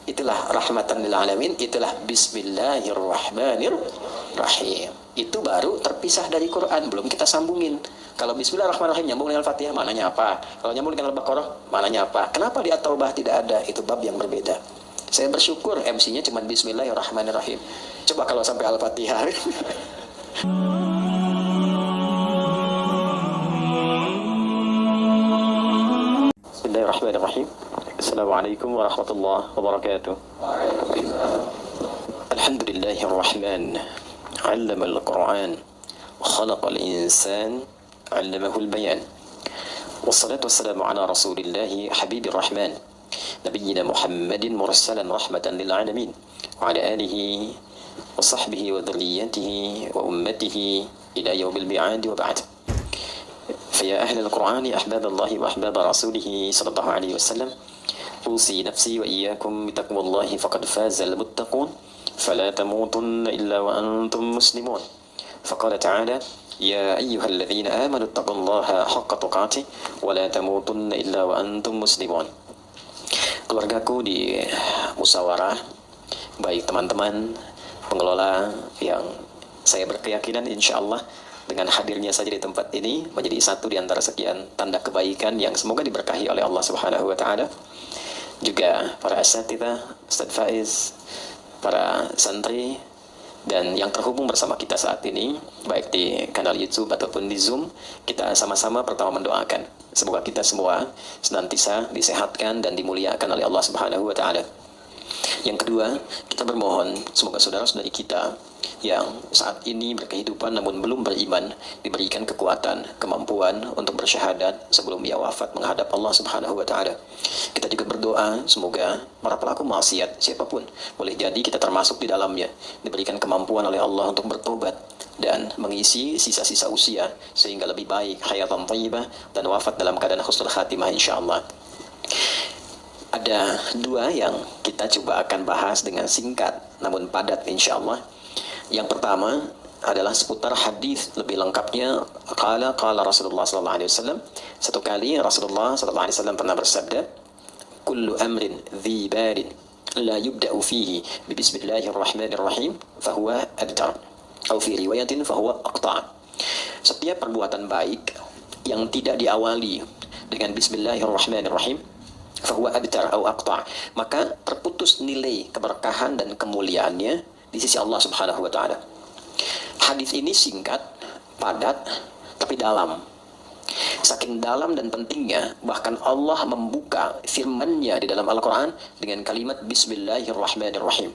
Itulah rahmatan lil alamin, itulah bismillahirrahmanirrahim. Itu baru terpisah dari Quran, belum kita sambungin. Kalau bismillahirrahmanirrahim nyambung dengan Al-Fatihah, maknanya apa? Kalau nyambung dengan Al-Baqarah, maknanya apa? Kenapa di At-Taubah tidak ada? Itu bab yang berbeda. Saya bersyukur MC-nya cuma bismillahirrahmanirrahim. Coba kalau sampai Al-Fatihah. Bismillahirrahmanirrahim. Assalamualaikum warahmatullahi wabarakatuh. Alhamdulillahirrahman. 'Allamal Qur'an wa khalaqal insan 'allamahu al-bayan. Wassalatu wassalamu ala Rasulillahi habibir rahman. Nabiyyina Muhammadin mursalan rahmatan lil alamin. Wa ala alihi wa sahbihi wa dhurriyyatihi wa ummatihi ila yaumil mi'ad wa ba'd. فيا أهل القرآن أحباب الله وأحباب رسوله صلى الله عليه وسلم أوصي نفسي وإياكم بتقوى الله فقد فاز المتقون فلا تموتن إلا وأنتم مسلمون فقال تعالى يا أيها الذين آمنوا اتقوا الله حق تقاته ولا تموتن إلا وأنتم مسلمون. Keluargaku di musyawarah, baik teman-teman pengelola yang saya berkeyakinan insya Allah dengan hadirnya saja di tempat ini menjadi satu di antara sekian tanda kebaikan yang semoga diberkahi oleh Allah Subhanahu wa taala. Juga para asatidz, Ustaz Faiz, para santri dan yang terhubung bersama kita saat ini baik di kanal YouTube ataupun di Zoom, kita sama-sama pertama mendoakan semoga kita semua senantiasa disehatkan dan dimuliakan oleh Allah Subhanahu wa taala. Yang kedua, kita bermohon semoga saudara-saudari kita yang saat ini berkehidupan namun belum beriman diberikan kekuatan, kemampuan untuk bersyahadat sebelum ia wafat menghadap Allah Subhanahu wa taala. Kita juga berdoa semoga para pelaku maksiat siapapun, boleh jadi kita termasuk di dalamnya, diberikan kemampuan oleh Allah untuk bertobat dan mengisi sisa-sisa usia sehingga lebih baik hayatan thayyibah dan wafat dalam keadaan husnul khatimah insyaallah. Ada dua yang kita coba akan bahas dengan singkat namun padat insyaallah. Yang pertama adalah seputar hadis lebih lengkapnya qala Rasulullah sallallahu alaihi wasallam. Satu kali Rasulullah sallallahu alaihi wasallam pernah bersabda, kullu amrin dhi barin la yubda'u fihi bi bismillahirrahmanirrahim fahuwa abtar atau fi riwayatin fahuwa aqta'. Setiap perbuatan baik yang tidak diawali dengan bismillahirrahmanirrahim fahuwa abtar atau aqta', maka terputus nilai keberkahan dan kemuliaannya di sisi Allah Subhanahu wa taala. Hadis ini singkat, padat, tapi dalam. Saking dalam dan pentingnya, bahkan Allah membuka firman-Nya di dalam Al-Qur'an dengan kalimat bismillahirrahmanirrahim.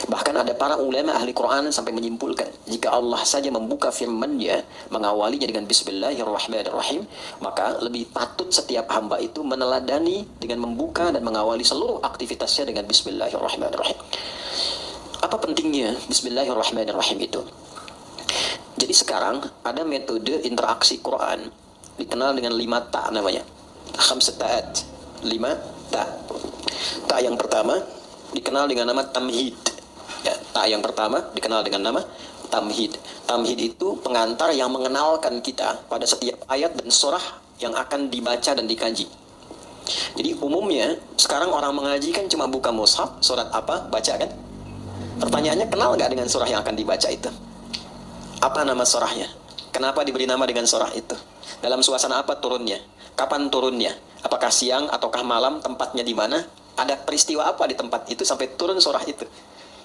Bahkan ada para ulama ahli Quran sampai menyimpulkan, jika Allah saja membuka firman-Nya mengawalinya dengan bismillahirrahmanirrahim, maka lebih patut setiap hamba itu meneladani dengan membuka dan mengawali seluruh aktivitasnya dengan bismillahirrahmanirrahim. Apa pentingnya bismillahirrahmanirrahim itu? Jadi sekarang ada metode interaksi Quran dikenal dengan 5 ta namanya. Khamsat ta'at. 5 ta. Ta yang pertama dikenal dengan nama tamhid. Ya, ta yang pertama dikenal dengan nama tamhid. Tamhid itu pengantar yang mengenalkan kita pada setiap ayat dan surah yang akan dibaca dan dikaji. Jadi umumnya sekarang orang mengaji kan cuma buka mushaf, surat apa, baca kan? Pertanyaannya, kenal nggak dengan surah yang akan dibaca itu? Apa nama surahnya? Kenapa diberi nama dengan surah itu? Dalam suasana apa turunnya? Kapan turunnya? Apakah siang ataukah malam? Tempatnya di mana? Ada peristiwa apa di tempat itu sampai turun surah itu?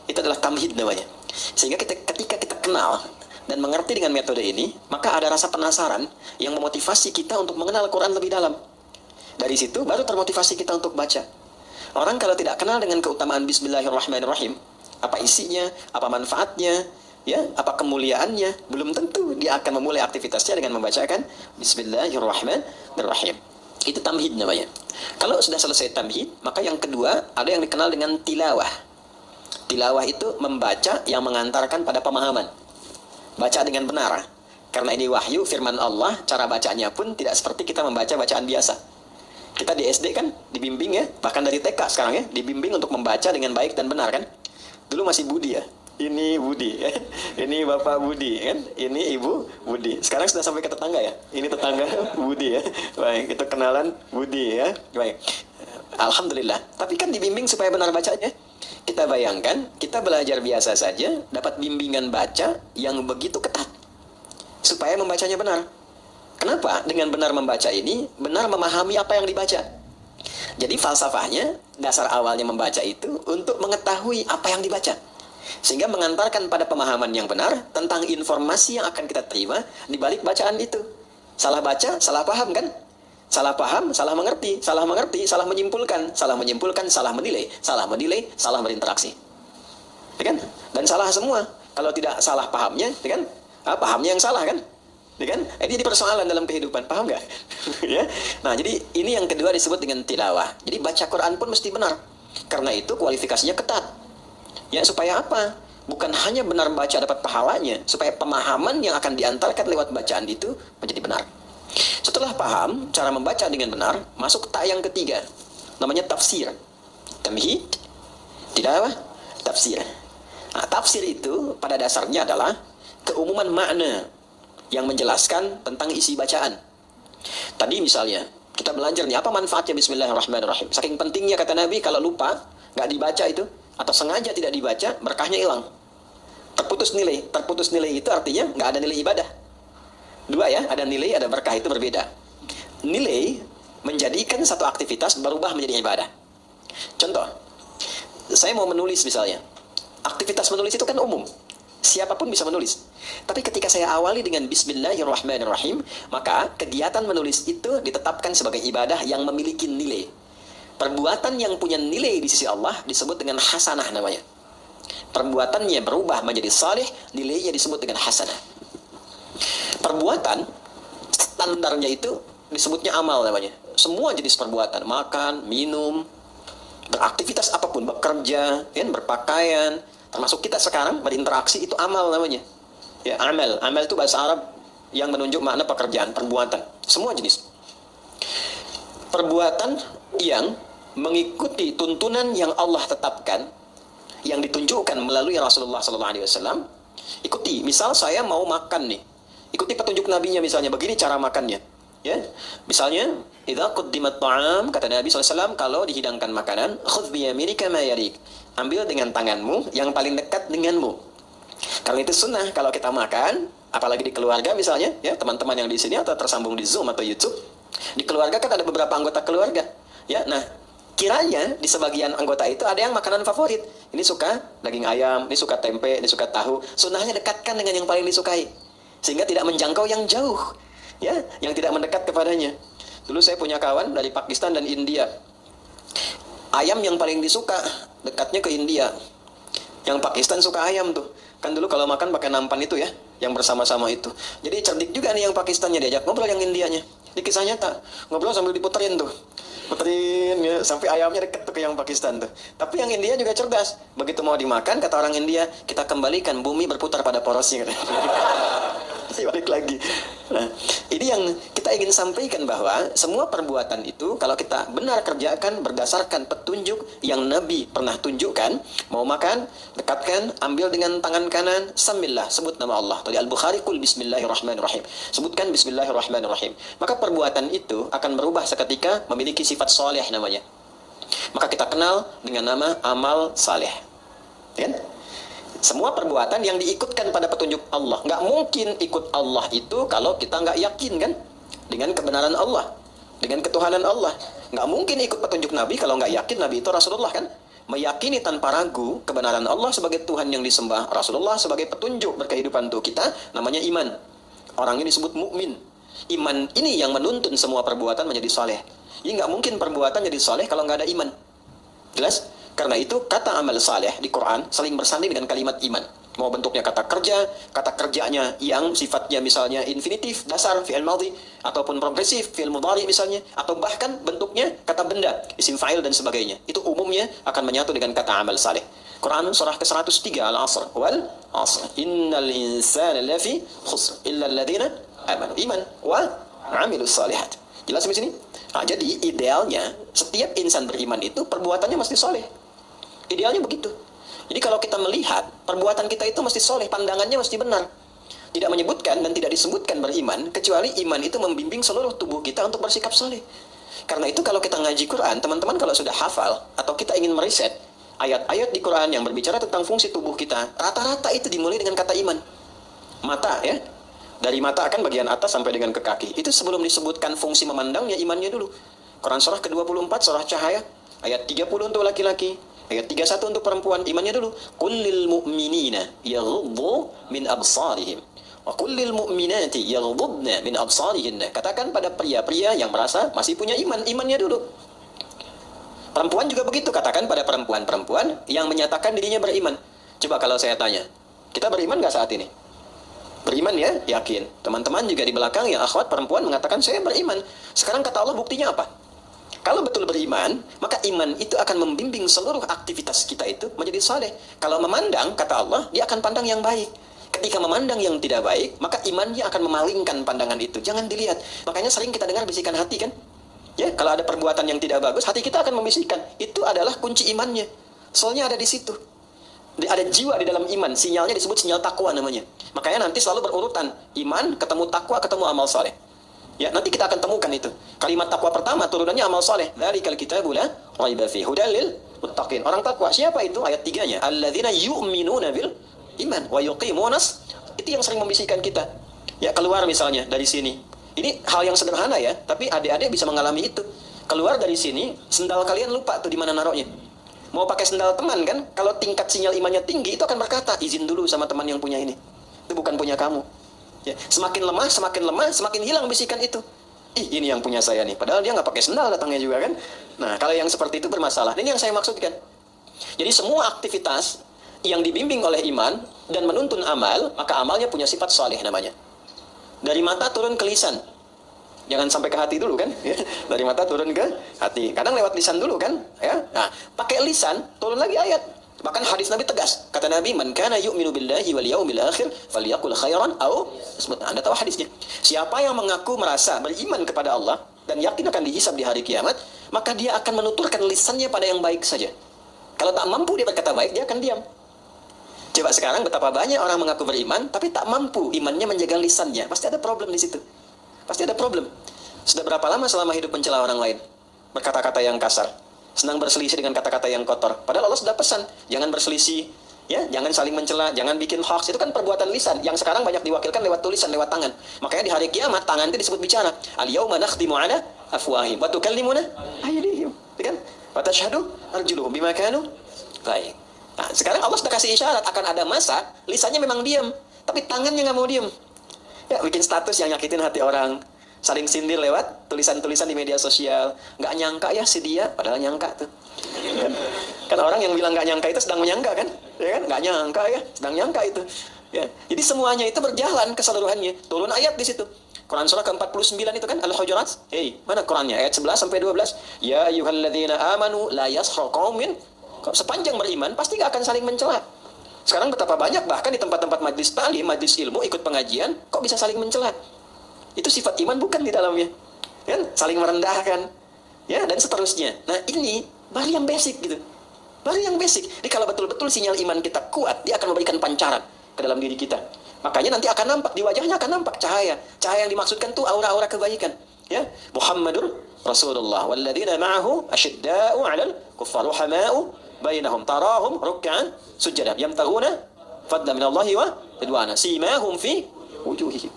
Itu adalah tamhid namanya. Sehingga ketika kita kenal dan mengerti dengan metode ini, maka ada rasa penasaran yang memotivasi kita untuk mengenal Quran lebih dalam. Dari situ baru termotivasi kita untuk baca. Orang kalau tidak kenal dengan keutamaan bismillahirrahmanirrahim, apa isinya, apa manfaatnya, ya, apa kemuliaannya, belum tentu dia akan memulai aktivitasnya dengan membacakan bismillahirrahmanirrahim. Itu tamhid namanya. Kalau sudah selesai tamhid, maka yang kedua ada yang dikenal dengan tilawah. Tilawah itu membaca yang mengantarkan pada pemahaman. Baca dengan benar. Karena ini wahyu, firman Allah, cara bacanya pun tidak seperti kita membaca bacaan biasa. Kita di SD kan dibimbing ya, bahkan dari TK sekarang ya, dibimbing untuk membaca dengan baik dan benar kan. Dulu masih Budi ya, ini Budi ya. Ini Bapak Budi kan, ini Ibu Budi. Sekarang sudah sampai ke tetangga ya, ini tetangga Budi ya. Baik, itu kenalan Budi ya. Baik, Alhamdulillah. Tapi kan dibimbing supaya benar bacanya. Kita bayangkan, kita belajar biasa saja, dapat bimbingan baca yang begitu ketat. Supaya membacanya benar. Kenapa? Dengan benar membaca ini, benar memahami apa yang dibaca. Jadi falsafahnya, dasar awalnya membaca itu untuk mengetahui apa yang dibaca. Sehingga mengantarkan pada pemahaman yang benar tentang informasi yang akan kita terima di balik bacaan itu. Salah baca, salah paham kan? Salah paham, salah mengerti, salah mengerti, salah menyimpulkan, salah menyimpulkan, salah menilai, salah berinteraksi. Ya kan? Dan salah semua. Kalau tidak salah pahamnya, ya kan? Pahamnya yang salah kan? Ya kan? Ini persoalan dalam kehidupan, paham nggak? Ya. Nah, jadi ini yang kedua disebut dengan tilawah. Jadi baca Quran pun mesti benar. Karena itu kualifikasinya ketat. Ya, supaya apa? Bukan hanya benar baca dapat pahalanya, supaya pemahaman yang akan diantarkan lewat bacaan itu menjadi benar. Setelah paham cara membaca dengan benar, masuk tak yang ketiga, namanya tafsir. Tamhid, tilawah, tafsir. Nah, tafsir itu pada dasarnya adalah keumuman makna yang menjelaskan tentang isi bacaan. Tadi misalnya, kita belajar nih, apa manfaatnya Bismillahirrahmanirrahim. Saking pentingnya kata Nabi, kalau lupa, nggak dibaca itu, atau sengaja tidak dibaca, berkahnya hilang. Terputus nilai. Terputus nilai itu artinya nggak ada nilai ibadah. Dua ya, ada nilai, ada berkah, itu berbeda. Nilai menjadikan satu aktivitas berubah menjadi ibadah. Contoh, saya mau menulis misalnya. Aktivitas menulis itu kan umum. Siapapun bisa menulis. Tapi ketika saya awali dengan Bismillahirrahmanirrahim, maka kegiatan menulis itu ditetapkan sebagai ibadah yang memiliki nilai. Perbuatan yang punya nilai di sisi Allah disebut dengan hasanah namanya. Perbuatannya berubah menjadi saleh, nilainya disebut dengan hasanah. Perbuatan standarnya itu disebutnya amal namanya. Semua jenis perbuatan, makan, minum, beraktivitas apapun, bekerja, ya, berpakaian, termasuk kita sekarang berinteraksi, itu amal namanya. Ya, amal. Amal itu bahasa Arab yang menunjuk makna pekerjaan, perbuatan. Semua jenis. Perbuatan yang mengikuti tuntunan yang Allah tetapkan, yang ditunjukkan melalui Rasulullah SAW, ikuti. Misal saya mau makan nih, ikuti petunjuk nabinya misalnya, begini cara makannya. Ya, misalnya, idza quddimat ta'am, kata Nabi SAW, kalau dihidangkan makanan, khudh biyaminika ma yarik. Ambil dengan tanganmu yang paling dekat denganmu. Karena itu sunnah kalau kita makan, apalagi di keluarga misalnya, ya, teman-teman yang di sini atau tersambung di Zoom atau YouTube, di keluarga kan ada beberapa anggota keluarga. Ya, nah, kiranya di sebagian anggota itu ada yang makanan favorit. Ini suka daging ayam, ini suka tempe, ini suka tahu. Sunnahnya dekatkan dengan yang paling disukai, sehingga tidak menjangkau yang jauh, ya, yang tidak mendekat kepadanya. Dulu saya punya kawan dari Pakistan dan India. Ayam yang paling disuka dekatnya ke India. Yang Pakistan suka ayam tuh. Kan dulu kalau makan pakai nampan itu ya, yang bersama-sama itu. Jadi cerdik juga nih yang Pakistannya, diajak ngobrol yang Indianya. Ini kisah nyata. Ngobrol sambil diputerin tuh. Puterin ya, sampai ayamnya deket tuh ke yang Pakistan tuh. Tapi yang India juga cerdas. Begitu mau dimakan, kata orang India, kita kembalikan bumi berputar pada porosnya. Balik lagi. Nah, ini yang kita ingin sampaikan, bahwa semua perbuatan itu kalau kita benar kerjakan berdasarkan petunjuk yang Nabi pernah tunjukkan. Mau makan, dekatkan, ambil dengan tangan kanan, sambillah, sebut nama Allah. Tadi Al-Bukhari, kul bismillahirrahmanirrahim. Sebutkan bismillahirrahmanirrahim. Maka perbuatan itu akan berubah seketika memiliki sifat soleh namanya. Maka kita kenal dengan nama amal saleh. Kan? Semua perbuatan yang diikutkan pada petunjuk Allah. Nggak mungkin ikut Allah itu kalau kita nggak yakin kan dengan kebenaran Allah, dengan ketuhanan Allah. Nggak mungkin ikut petunjuk Nabi kalau nggak yakin Nabi itu Rasulullah kan. Meyakini tanpa ragu kebenaran Allah sebagai Tuhan yang disembah, Rasulullah sebagai petunjuk berkehidupan untuk kita, namanya iman. Orang ini disebut mukmin. Iman ini yang menuntun semua perbuatan menjadi saleh. Jadi nggak mungkin perbuatan jadi saleh kalau nggak ada iman. Jelas? Karena itu kata amal saleh di Quran saling bersanding dengan kalimat iman. Mau bentuknya kata kerja, kata kerjanya yang sifatnya misalnya infinitif, dasar, fi'il madhi, ataupun progresif, fi'il mudhari misalnya, atau bahkan bentuknya kata benda, isim fa'il dan sebagainya. Itu umumnya akan menyatu dengan kata amal saleh. Quran surah ke-103 Al-Asr, wal asr, innal insana lafi khusr illa alladhina amanu, iman wa amilus salihat. Jelas di sini? Nah, jadi idealnya setiap insan beriman itu perbuatannya mesti soleh. Idealnya begitu. Jadi kalau kita melihat perbuatan kita itu mesti soleh, pandangannya mesti benar. Tidak menyebutkan dan tidak disebutkan beriman, kecuali iman itu membimbing seluruh tubuh kita untuk bersikap soleh. Karena itu kalau kita ngaji Quran, teman-teman kalau sudah hafal atau kita ingin meriset ayat-ayat di Quran yang berbicara tentang fungsi tubuh kita, rata-rata itu dimulai dengan kata iman. Mata ya, dari mata akan bagian atas sampai dengan ke kaki. Itu sebelum disebutkan fungsi memandangnya, imannya dulu. Quran surah ke-24, surah Cahaya, ayat 30 untuk laki-laki, ayat 31 untuk perempuan, imannya dulu. Kullil mu'minina yaghuddu min absarihim wa kullil mu'minati yaghuddna min absarihinna. Katakan pada pria-pria yang merasa masih punya iman, imannya dulu. Perempuan juga begitu, katakan pada perempuan-perempuan yang menyatakan dirinya beriman. Coba kalau saya tanya, kita beriman nggak saat ini? Beriman ya, yakin. Teman-teman juga di belakang yang akhwat perempuan mengatakan saya beriman. Sekarang kata Allah buktinya apa? Kalau betul beriman, maka iman itu akan membimbing seluruh aktivitas kita itu menjadi saleh. Kalau memandang, kata Allah, dia akan pandang yang baik. Ketika memandang yang tidak baik, maka imannya akan memalingkan pandangan itu. Jangan dilihat. Makanya sering kita dengar bisikan hati kan? Ya, kalau ada perbuatan yang tidak bagus, hati kita akan membisikkan. Itu adalah kunci imannya. Soalnya ada di situ. Ada jiwa di dalam iman, sinyalnya disebut sinyal takwa namanya. Makanya nanti selalu berurutan, iman, ketemu takwa, ketemu amal saleh. Ya, nanti kita akan temukan itu. Kalimat takwa pertama turunannya amal saleh. Dzalikal kitabu la raiba fihi hudal lil muttaqin. Orang takwa siapa itu? Ayat 3-nya. Alladzina yu'minuna bil iman wa yuqimunas. Itu yang sering membisikkan kita. Ya, keluar misalnya dari sini. Ini hal yang sederhana ya, tapi adik-adik bisa mengalami itu. Keluar dari sini, sendal kalian lupa tuh di mana naruhnya. Mau pakai sendal teman kan, kalau tingkat sinyal imannya tinggi, itu akan berkata, izin dulu sama teman yang punya ini. Itu bukan punya kamu. Ya, semakin lemah, semakin hilang bisikan itu. Ih, ini yang punya saya nih. Padahal dia nggak pakai sendal datangnya juga kan. Nah, kalau yang seperti itu bermasalah. Ini yang saya maksudkan. Jadi semua aktivitas yang dibimbing oleh iman dan menuntun amal, maka amalnya punya sifat saleh namanya. Dari mata turun ke lisan. Jangan sampai ke hati dulu kan. Dari mata turun ke hati. Kadang lewat lisan dulu kan. Ya. Nah, pakai lisan turun lagi ayat. Bahkan hadis Nabi tegas. Kata Nabi, "Man kana yu'minu billahi wal yaumil akhir falyaqul khairan aw asmut." Anda tahu hadisnya. Siapa yang mengaku merasa beriman kepada Allah dan yakin akan dihisab di hari kiamat, maka dia akan menuturkan lisannya pada yang baik saja. Kalau tak mampu dia berkata baik, dia akan diam. Coba sekarang betapa banyak orang mengaku beriman tapi tak mampu imannya menjaga lisannya. Pasti ada problem di situ. Pasti ada problem. Sudah berapa lama selama hidup mencela orang lain? Berkata-kata yang kasar. Senang berselisih dengan kata-kata yang kotor. Padahal Allah sudah pesan, jangan berselisih, ya, jangan saling mencela, jangan bikin hoax. Itu kan perbuatan lisan yang sekarang banyak diwakilkan lewat tulisan, lewat tangan. Makanya di hari kiamat tangan itu disebut bicara. Al-yauma nakhtimu ala afwahihim wa tukallimuna aydihim. Kan? Wa tashhadu arjuluhum bima kanu. Baik. Nah, sekarang Allah sudah kasih isyarat akan ada masa lisannya memang diam, tapi tangannya nggak mau diam. Ya, bikin status yang nyakitin hati orang, saling sindir lewat tulisan-tulisan di media sosial. Nggak nyangka ya si dia, padahal nyangka tuh. Kan orang yang bilang nggak nyangka itu sedang menyangka kan? Ya kan? Nggak nyangka ya, sedang nyangka itu. Ya. Jadi semuanya itu berjalan keseluruhannya. Turun ayat di situ. Quran surah ke-49 itu kan Al-Hujurat. Hei, mana Qurannya? Ayat 11 sampai 12. Ya ayyuhalladzina amanu la yaskhar qaumin. Sepanjang beriman pasti gak akan saling mencela. Sekarang betapa banyak bahkan di tempat-tempat majlis ta'lim, majlis ilmu, ikut pengajian, kok bisa saling mencela? Itu sifat iman bukan di dalamnya. Kan? Saling merendahkan. Ya, dan seterusnya. Nah, ini baru yang basic gitu. Baru yang basic. Jadi kalau betul-betul sinyal iman kita kuat, dia akan memberikan pancaran ke dalam diri kita. Makanya nanti akan nampak di wajahnya akan nampak cahaya. Cahaya yang dimaksudkan tuh aura-aura kebaikan. Ya, Muhammadur Rasulullah walladzina ma'ahu asyidda'u 'alal kuffar ruhama'u bainahum tarahum ruk'an sujada yamtaghuna fadlan minallahi wa ridwana simahum fi wujuhihim.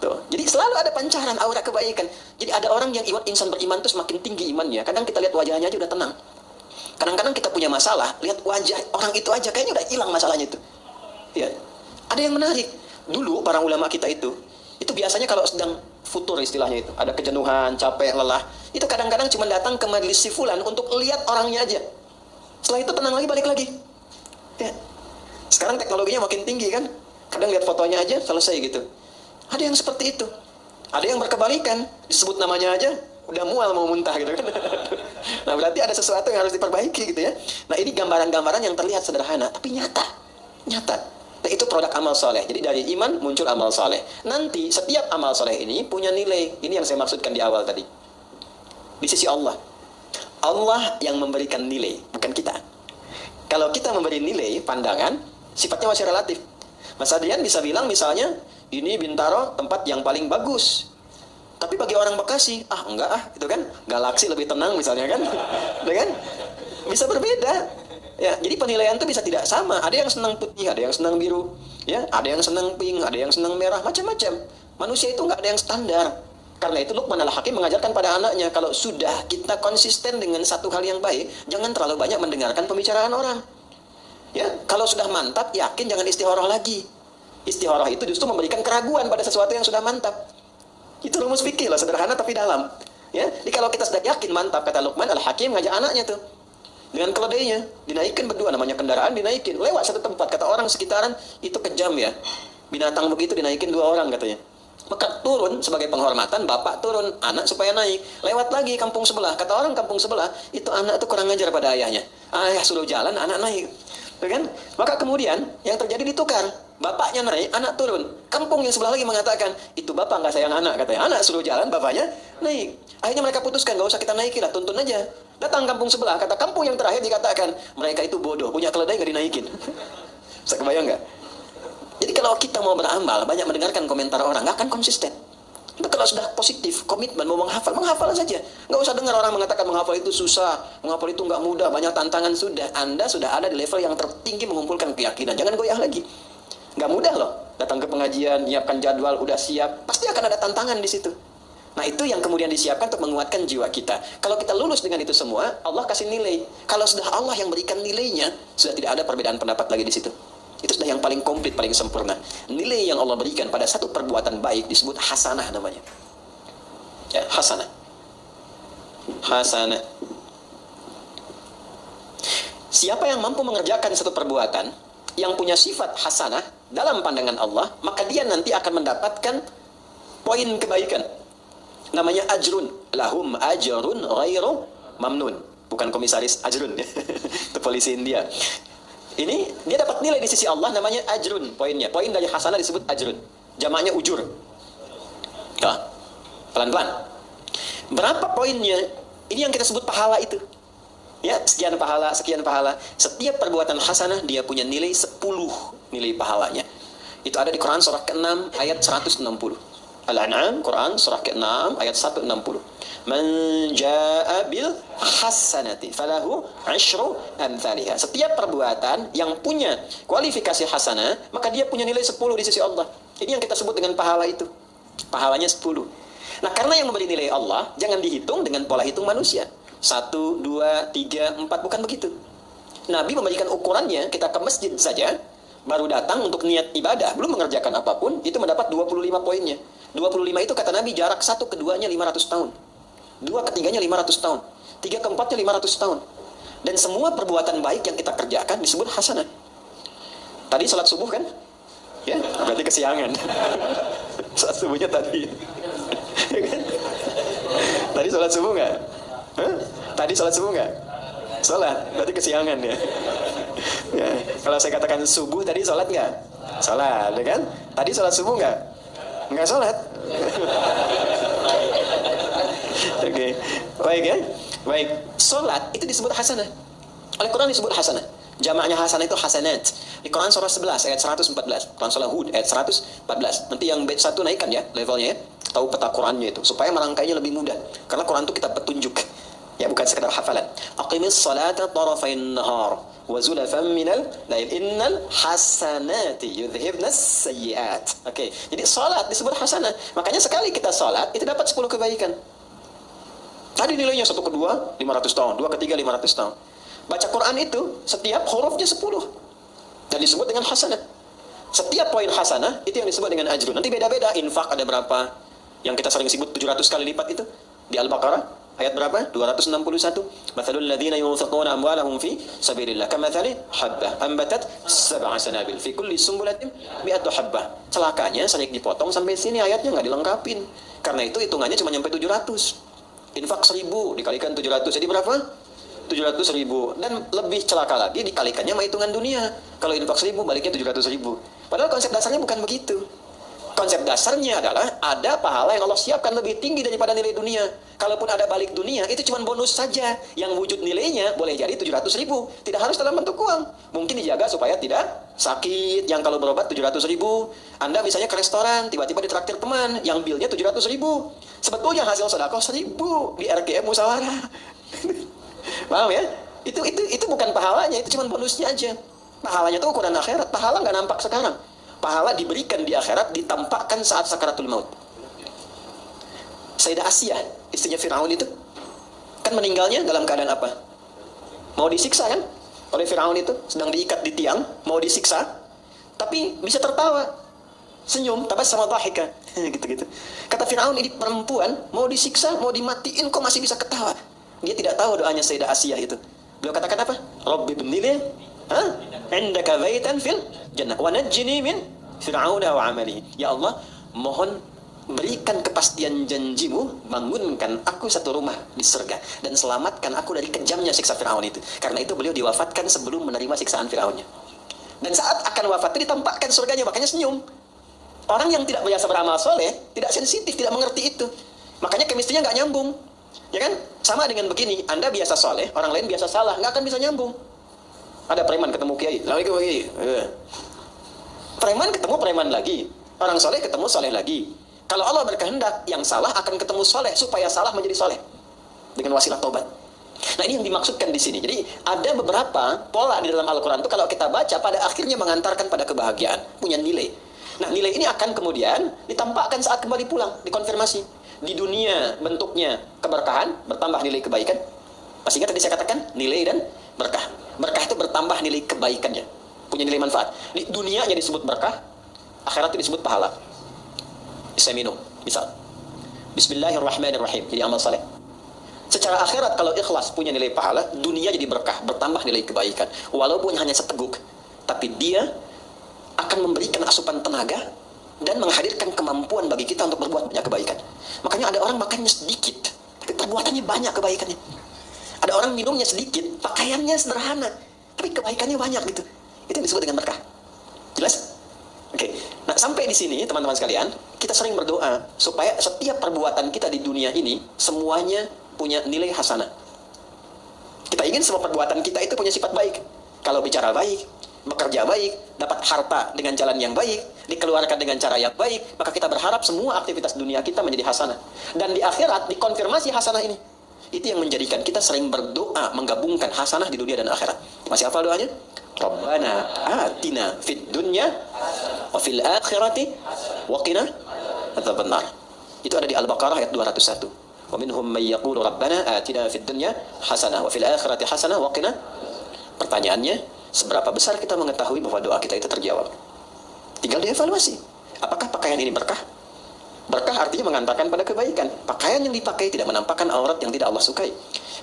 Tuh. Jadi selalu ada pancaran aura kebaikan. Jadi ada orang yang insan beriman itu semakin tinggi imannya. Kadang kita lihat wajahnya aja udah tenang. Kadang-kadang kita punya masalah, lihat wajah orang itu aja kayaknya udah hilang masalahnya itu. Ya. Ada yang menarik. Dulu para ulama kita itu biasanya kalau sedang futur istilahnya itu, ada kejenuhan, capek, lelah, itu kadang-kadang cuma datang ke majelis si fulan untuk lihat orangnya aja. Setelah itu tenang lagi, balik lagi. Ya. Sekarang teknologinya makin tinggi kan. Kadang lihat fotonya aja, selesai gitu. Ada yang seperti itu. Ada yang berkebalikan. Disebut namanya aja, udah mual mau muntah gitu kan. Nah berarti ada sesuatu yang harus diperbaiki gitu ya. Nah ini gambaran-gambaran yang terlihat sederhana, tapi nyata. Nyata. Nah itu produk amal soleh. Jadi dari iman muncul amal soleh. Nanti setiap amal soleh ini punya nilai. Ini yang saya maksudkan di awal tadi. Di sisi Allah. Allah yang memberikan nilai, bukan kita. Kalau kita memberi nilai, pandangan, sifatnya masih relatif. Mas Adrian bisa bilang misalnya, ini Bintaro tempat yang paling bagus. Tapi bagi orang Bekasi, enggak itu kan Galaksi lebih tenang misalnya kan, ya kan? Bisa berbeda. Ya, jadi penilaian itu bisa tidak sama. Ada yang senang putih, ada yang senang biru, ya, ada yang senang pink, ada yang senang merah, macam-macam. Manusia itu nggak ada yang standar. Karena itu Luqman Al-Hakim mengajarkan pada anaknya, kalau sudah kita konsisten dengan satu hal yang baik, jangan terlalu banyak mendengarkan pembicaraan orang. Ya, kalau sudah mantap, yakin, jangan istikharah lagi. Istikharah itu justru memberikan keraguan pada sesuatu yang sudah mantap. Itu rumus fikih loh, sederhana tapi dalam. Ya, jadi kalau kita sudah yakin mantap, kata Luqman Al-Hakim ngajak anaknya tuh dengan keledainya, dinaikkan berdua, namanya kendaraan, dinaikin lewat satu tempat. Kata orang sekitaran, itu kejam ya, binatang begitu dinaikin 2 orang katanya. Maka turun sebagai penghormatan, bapak turun, anak supaya naik. Lewat lagi kampung sebelah, kata orang kampung sebelah, itu anak tuh kurang ajar pada ayahnya. Ayah suruh jalan, anak naik, kan? Maka kemudian yang terjadi ditukar, bapaknya naik, anak turun. Kampung yang sebelah lagi mengatakan, itu bapak nggak sayang anak, katanya. Anak suruh jalan, bapaknya naik. Akhirnya mereka putuskan, nggak usah kita naikin lah, tuntun aja. Datang kampung sebelah, kata kampung yang terakhir dikatakan, mereka itu bodoh, punya keledai nggak dinaikin. Bisa kebayang nggak? Jadi kalau kita mau beramal, banyak mendengarkan komentar orang, nggak akan konsisten. Itu kalau sudah positif, komitmen, mau menghafal saja. Nggak usah dengar orang mengatakan menghafal itu susah, menghafal itu nggak mudah, banyak tantangan. Sudah, Anda sudah ada di level yang tertinggi mengumpulkan keyakinan. Jangan goyah lagi. Nggak mudah loh, datang ke pengajian, nyiapkan jadwal, udah siap, pasti akan ada tantangan di situ. Nah itu yang kemudian disiapkan untuk menguatkan jiwa kita. Kalau kita lulus dengan itu semua, Allah kasih nilai. Kalau sudah Allah yang berikan nilainya, sudah tidak ada perbedaan pendapat lagi di situ. Itu sudah yang paling komplit, paling sempurna. Nilai yang Allah berikan pada satu perbuatan baik disebut hasanah namanya. Ya, hasanah. Hasanah. Siapa yang mampu mengerjakan satu perbuatan yang punya sifat hasanah dalam pandangan Allah, maka dia nanti akan mendapatkan poin kebaikan. Namanya ajrun. Lahum ajrun ghairu mamnun. Bukan komisaris ajrun. Itu polisi India. Ini dia dapat nilai di sisi Allah, namanya ajrun, poinnya. Poin dari hasanah disebut ajrun. Jamaknya ujur. Ya. Pelan-pelan. Berapa poinnya? Ini yang kita sebut pahala itu. Ya, sekian pahala, sekian pahala. Setiap perbuatan hasanah dia punya nilai 10 nilai pahalanya. Itu ada di Quran surah ke-6 ayat 160. Al-An'am, Quran surah ke-6 ayat 160. Man jaa'a bil hasanati falahu 'asyru amsalha. Setiap perbuatan yang punya kualifikasi hasanah, maka dia punya nilai 10 di sisi Allah. Ini yang kita sebut dengan pahala itu. Pahalanya 10. Nah, karena yang memberi nilai Allah jangan dihitung dengan pola hitung manusia. 1, 2, 3, 4, bukan begitu. Nabi memberikan ukurannya, kita ke masjid saja, baru datang untuk niat ibadah, belum mengerjakan apapun, itu mendapat 25 poinnya. 25 itu kata Nabi jarak 1 ke 2-nya 500 tahun. 2 ke 3-nya 500 tahun. 3 ke 4-nya 500 tahun. Dan semua perbuatan baik yang kita kerjakan disebut hasanah. Tadi salat subuh kan? Ya, berarti kesiangan. Salat subuhnya tadi. Ya kan? Tadi salat subuh nggak? Hah? Tadi salat subuh nggak? Salat, berarti kesiangan ya. Ya. Kalau saya katakan subuh tadi salat nggak? Salat, ya kan? Tadi salat subuh nggak? Nggak salat. Oke, baik ya. Baik, salat itu disebut hasanah. Oleh Quran disebut hasanah. Jamaknya hasanah itu hasanat. Di Quran surah 11 ayat 114. Quran surah Hud ayat 114. Nanti yang bait 1 naikkan ya levelnya ya. Tahu peta Qurannya itu supaya merangkainya lebih mudah. Karena Quran itu kitab petunjuk. Ya, bukan sekedar hafalan. Aqimis salata tarafain nahar wa zulafan minal lail innal hasanati yudhhibnas sayyiat. Oke, jadi salat disebut hasanah. Makanya sekali kita salat itu dapat 10 kebaikan. Tadi nilainya 1 ke 2 500 tahun, 2 ke 3 500 tahun. Baca Quran itu setiap hurufnya 10 dan disebut dengan hasanah. Setiap poin hasanah itu yang disebut dengan ajrun. Nanti beda-beda. Infak ada berapa? Yang kita sering sebut 700 kali lipat itu di Al-Baqarah ayat berapa? 261. Mathalul ladzina yunfiquna amwalahum fi sabilillah kamathali habbah ambatat sab'a sanabil fi kulli sumbulatin mi'atu habbah. Celakanya sering dipotong sampai sini ayatnya nggak dilengkapin. Karena itu hitungannya cuma nyampe 700. Infak 1000 dikalikan 700 jadi berapa? 700.000. Dan lebih celaka lagi dikalikannya sama hitungan dunia. Kalau infak 1000 baliknya 700.000. Padahal konsep dasarnya bukan begitu. Konsep dasarnya adalah ada pahala yang Allah siapkan lebih tinggi daripada nilai dunia. Kalaupun ada balik dunia, itu cuma bonus saja. Yang wujud nilainya boleh jadi 700.000. Tidak harus dalam bentuk uang. Mungkin dijaga supaya tidak sakit. Yang kalau berobat 700.000. Anda misalnya ke restoran, tiba-tiba ditraktir teman, yang bilnya 700.000. Sebetulnya hasil sedekah 1.000 di RGM musyawarah. Paham ya? Itu bukan pahalanya, itu cuma bonusnya aja. Pahalanya itu ukuran akhirat. Pahala nggak nampak sekarang. Pahala diberikan di akhirat, ditampakkan saat sakaratul maut. Sayyidah Asiyah, istrinya Firaun itu, kan meninggalnya dalam keadaan apa? Mau disiksa kan? Oleh Firaun itu, sedang diikat di tiang, mau disiksa, tapi bisa tertawa, senyum, tabassama dhahika, gitu-gitu. Kata Firaun, ini perempuan, mau disiksa, mau dimatiin, kok masih bisa ketawa? Dia tidak tahu doanya Sayyidah Asiyah itu. Beliau katakan apa? Rabbi ibnili, indaka baitan fil jannah wa najjini min fir'auna wa amalihi. Ya Allah, mohon berikan kepastian janjimu, bangunkan aku satu rumah di surga dan selamatkan aku dari kejamnya siksa Firaun itu. Karena itu beliau diwafatkan sebelum menerima siksaan Firaunnya. Dan saat akan wafat itu ditampakkan surganya, makanya senyum. Orang yang tidak biasa beramal soleh, tidak sensitif, tidak mengerti itu. Makanya kemistrinya nggak nyambung. Ya kan? Sama dengan begini, Anda biasa soleh, orang lain biasa salah, nggak akan bisa nyambung. Ada preman ketemu kiai, Assalamualaikum kiai. Preman ketemu preman lagi, orang soleh ketemu soleh lagi. Kalau Allah berkehendak, yang salah akan ketemu soleh supaya salah menjadi soleh dengan wasilah taubat. Nah, ini yang dimaksudkan di sini. Jadi ada beberapa pola di dalam Al-Quran itu kalau kita baca pada akhirnya mengantarkan pada kebahagiaan, punya nilai. Nah, nilai ini akan kemudian ditampakkan saat kembali pulang, dikonfirmasi. Di dunia bentuknya keberkahan, bertambah nilai kebaikan. Masih ingat tadi saya katakan nilai dan berkah. Berkah itu bertambah nilai kebaikannya, punya nilai manfaat. Di dunianya disebut berkah, akhirat itu disebut pahala. Saya minum, misal Bismillahirrahmanirrahim, jadi amal saleh. Secara akhirat kalau ikhlas punya nilai pahala, dunia jadi berkah, bertambah nilai kebaikan. Walaupun hanya seteguk, tapi dia akan memberikan asupan tenaga dan menghadirkan kemampuan bagi kita untuk berbuat banyak kebaikan. Makanya ada orang makannya sedikit, tapi perbuatannya banyak kebaikannya. Ada orang minumnya sedikit, pakaiannya sederhana, tapi kebaikannya banyak gitu. Itu yang disebut dengan berkah. Jelas? Oke. Nah, sampai di sini teman-teman sekalian, kita sering berdoa supaya setiap perbuatan kita di dunia ini semuanya punya nilai hasanah. Kita ingin semua perbuatan kita itu punya sifat baik. Kalau bicara baik, bekerja baik, dapat harta dengan jalan yang baik, dikeluarkan dengan cara yang baik, maka kita berharap semua aktivitas dunia kita menjadi hasanah. Dan di akhirat dikonfirmasi hasanah ini. Itu yang menjadikan kita sering berdoa menggabungkan hasanah di dunia dan akhirat. Masih hafal doanya? Rabbana atina fid dunya wa fil akhirati wa qina adzabannar. Itu ada di Al-Baqarah ayat 201. Wa minhum may yaqulu rabbana atina fid dunya hasanah wa fil akhirati hasanah wa qina. Pertanyaannya, seberapa besar kita mengetahui bahwa doa kita itu terjawab? Tinggal dievaluasi. Apakah pakaian ini berkah? Berkah artinya mengantarkan pada kebaikan. Pakaian yang dipakai tidak menampakkan aurat yang tidak Allah sukai.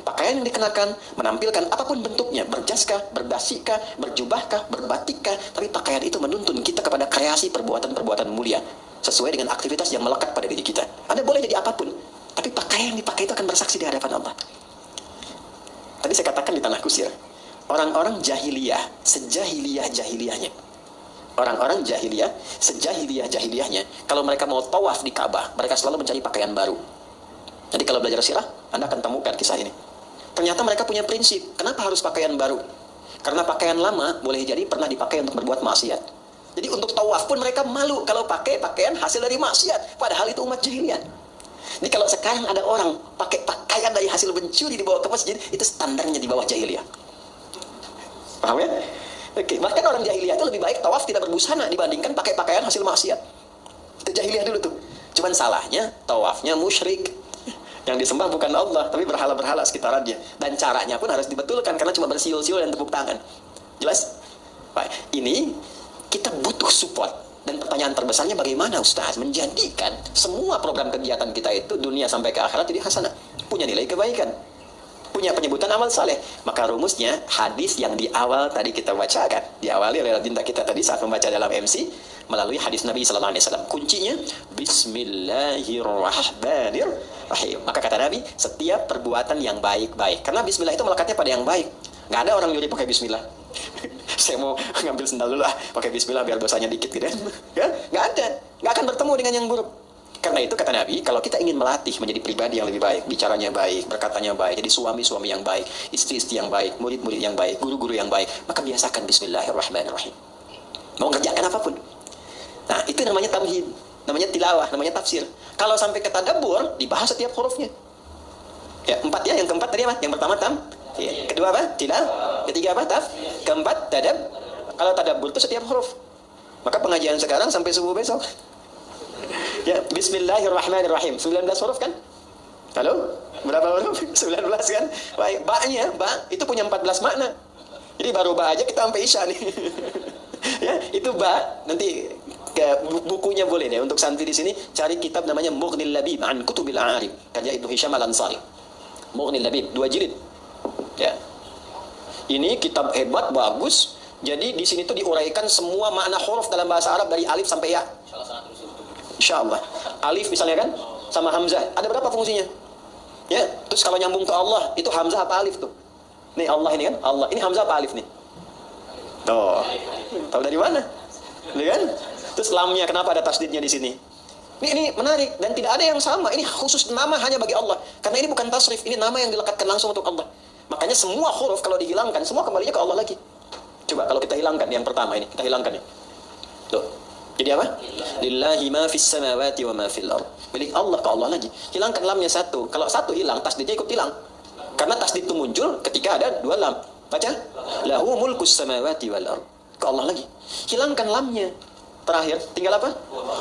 Pakaian yang dikenakan menampilkan apapun bentuknya, berjaskah, berdasikah, berjubahkah, berbatikkah, tapi pakaian itu menuntun kita kepada kreasi perbuatan-perbuatan mulia sesuai dengan aktivitas yang melekat pada diri kita. Anda boleh jadi apapun, tapi pakaian yang dipakai itu akan bersaksi di hadapan Allah. Tadi saya katakan di tanah kusir, orang-orang jahiliyah, sejahiliyah-jahiliyahnya, orang-orang jahiliyah, sejahiliyah-jahiliyahnya, kalau mereka mau tawaf di Ka'bah, mereka selalu mencari pakaian baru. Jadi kalau belajar sirah, Anda akan temukan kisah ini. Ternyata mereka punya prinsip, kenapa harus pakaian baru? Karena pakaian lama boleh jadi pernah dipakai untuk berbuat maksiat. Jadi untuk tawaf pun mereka malu kalau pakai pakaian hasil dari maksiat, padahal itu umat jahiliyah. Jadi kalau sekarang ada orang pakai pakaian dari hasil mencuri dibawa ke masjid, itu standarnya di bawah jahiliyah. Paham ya? Oke, bahkan orang jahiliyah itu lebih baik tawaf tidak berbusana dibandingkan pakai pakaian hasil maksiat. Itu jahiliyah dulu tuh. Cuman salahnya tawafnya musyrik. Yang disembah bukan Allah, tapi berhala-berhala sekitarannya. Dan caranya pun harus dibetulkan karena cuma bersiul-siul dan tepuk tangan. Jelas? Baik, ini kita butuh support. Dan pertanyaan terbesarnya bagaimana Ustaz menjadikan semua program kegiatan kita itu dunia sampai ke akhirat jadi hasanah, punya nilai kebaikan, punya penyebutan amal saleh. Maka rumusnya hadis yang di awal tadi kita bacakan, diawali oleh agenda kita tadi saat membaca dalam MC melalui hadis Nabi sallallahu alaihi wasallam. Kuncinya bismillahirrahmanirrahim. Maka kata Nabi, setiap perbuatan yang baik-baik. Karena bismillah itu melekatnya pada yang baik. Enggak ada orang nyuri pakai bismillah. Saya mau ngambil sendal dulu lah, pakai bismillah biar dosanya dikit gitu kan. Ya, nggak ada, nggak akan bertemu dengan yang buruk. Karena itu kata Nabi, kalau kita ingin melatih menjadi pribadi yang lebih baik, bicaranya baik, berkatanya baik, jadi suami-suami yang baik, istri-istri yang baik, murid-murid yang baik, guru-guru yang baik, maka biasakan bismillahirrahmanirrahim. Mau ngerjakan apapun. Nah, itu namanya tamhid, namanya tilawah, namanya tafsir. Kalau sampai ke tadabbur, dibahas setiap hurufnya. Ya, empat ya, yang keempat tadi apa? Yang pertama ya. Kedua apa? Tilawah. Ketiga apa? Keempat tadab. Kalau tadabbur itu setiap huruf. Maka pengajian sekarang sampai subuh besok. Ya, bismillahirrahmanirrahim. 19 huruf kan? Halo? Berapa huruf? 19 kan? Baik, ba itu punya 14 makna. Jadi baru ba aja kita sampai isya nih. Ya, itu ba. Nanti ke bukunya boleh deh untuk santri di sini cari kitab namanya Mughnil Labib an Kutubil A'arib karya Ibnu Hisham Al-Ansari. Mughnil Labib 2 jilid. Ya. Ini kitab hebat, bagus. Jadi di sini tuh diuraikan semua makna huruf dalam bahasa Arab dari alif sampai ya. Insyaallah. Alif misalnya kan sama hamzah, ada berapa fungsinya? Ya, terus kalau nyambung ke Allah, itu hamzah apa alif tuh? Nih Allah ini kan, Allah. Ini hamzah apa alif nih? Tuh. Tahu dari mana? Nih kan? Terus lamnya kenapa ada tasdidnya di sini? Ini menarik dan tidak ada yang sama. Ini khusus nama hanya bagi Allah. Karena ini bukan tasrif, ini nama yang dilekatkan langsung untuk Allah. Makanya semua huruf kalau dihilangkan, semua kembalinya ke Allah lagi. Coba kalau kita hilangkan yang pertama ini, kita hilangkan ya. Tuh. Jadi apa? Lillahi ma fis samawati wa ma fil ard. Milik Allah ke Allah lagi. Hilangkan lamnya satu. Kalau satu hilang, tasdidnya ikut hilang. Karena tasdid itu muncul ketika ada dua lam. Baca. Lahu mulkus samawati wal ard. Ke Allah lagi. Hilangkan lamnya. Terakhir, tinggal apa?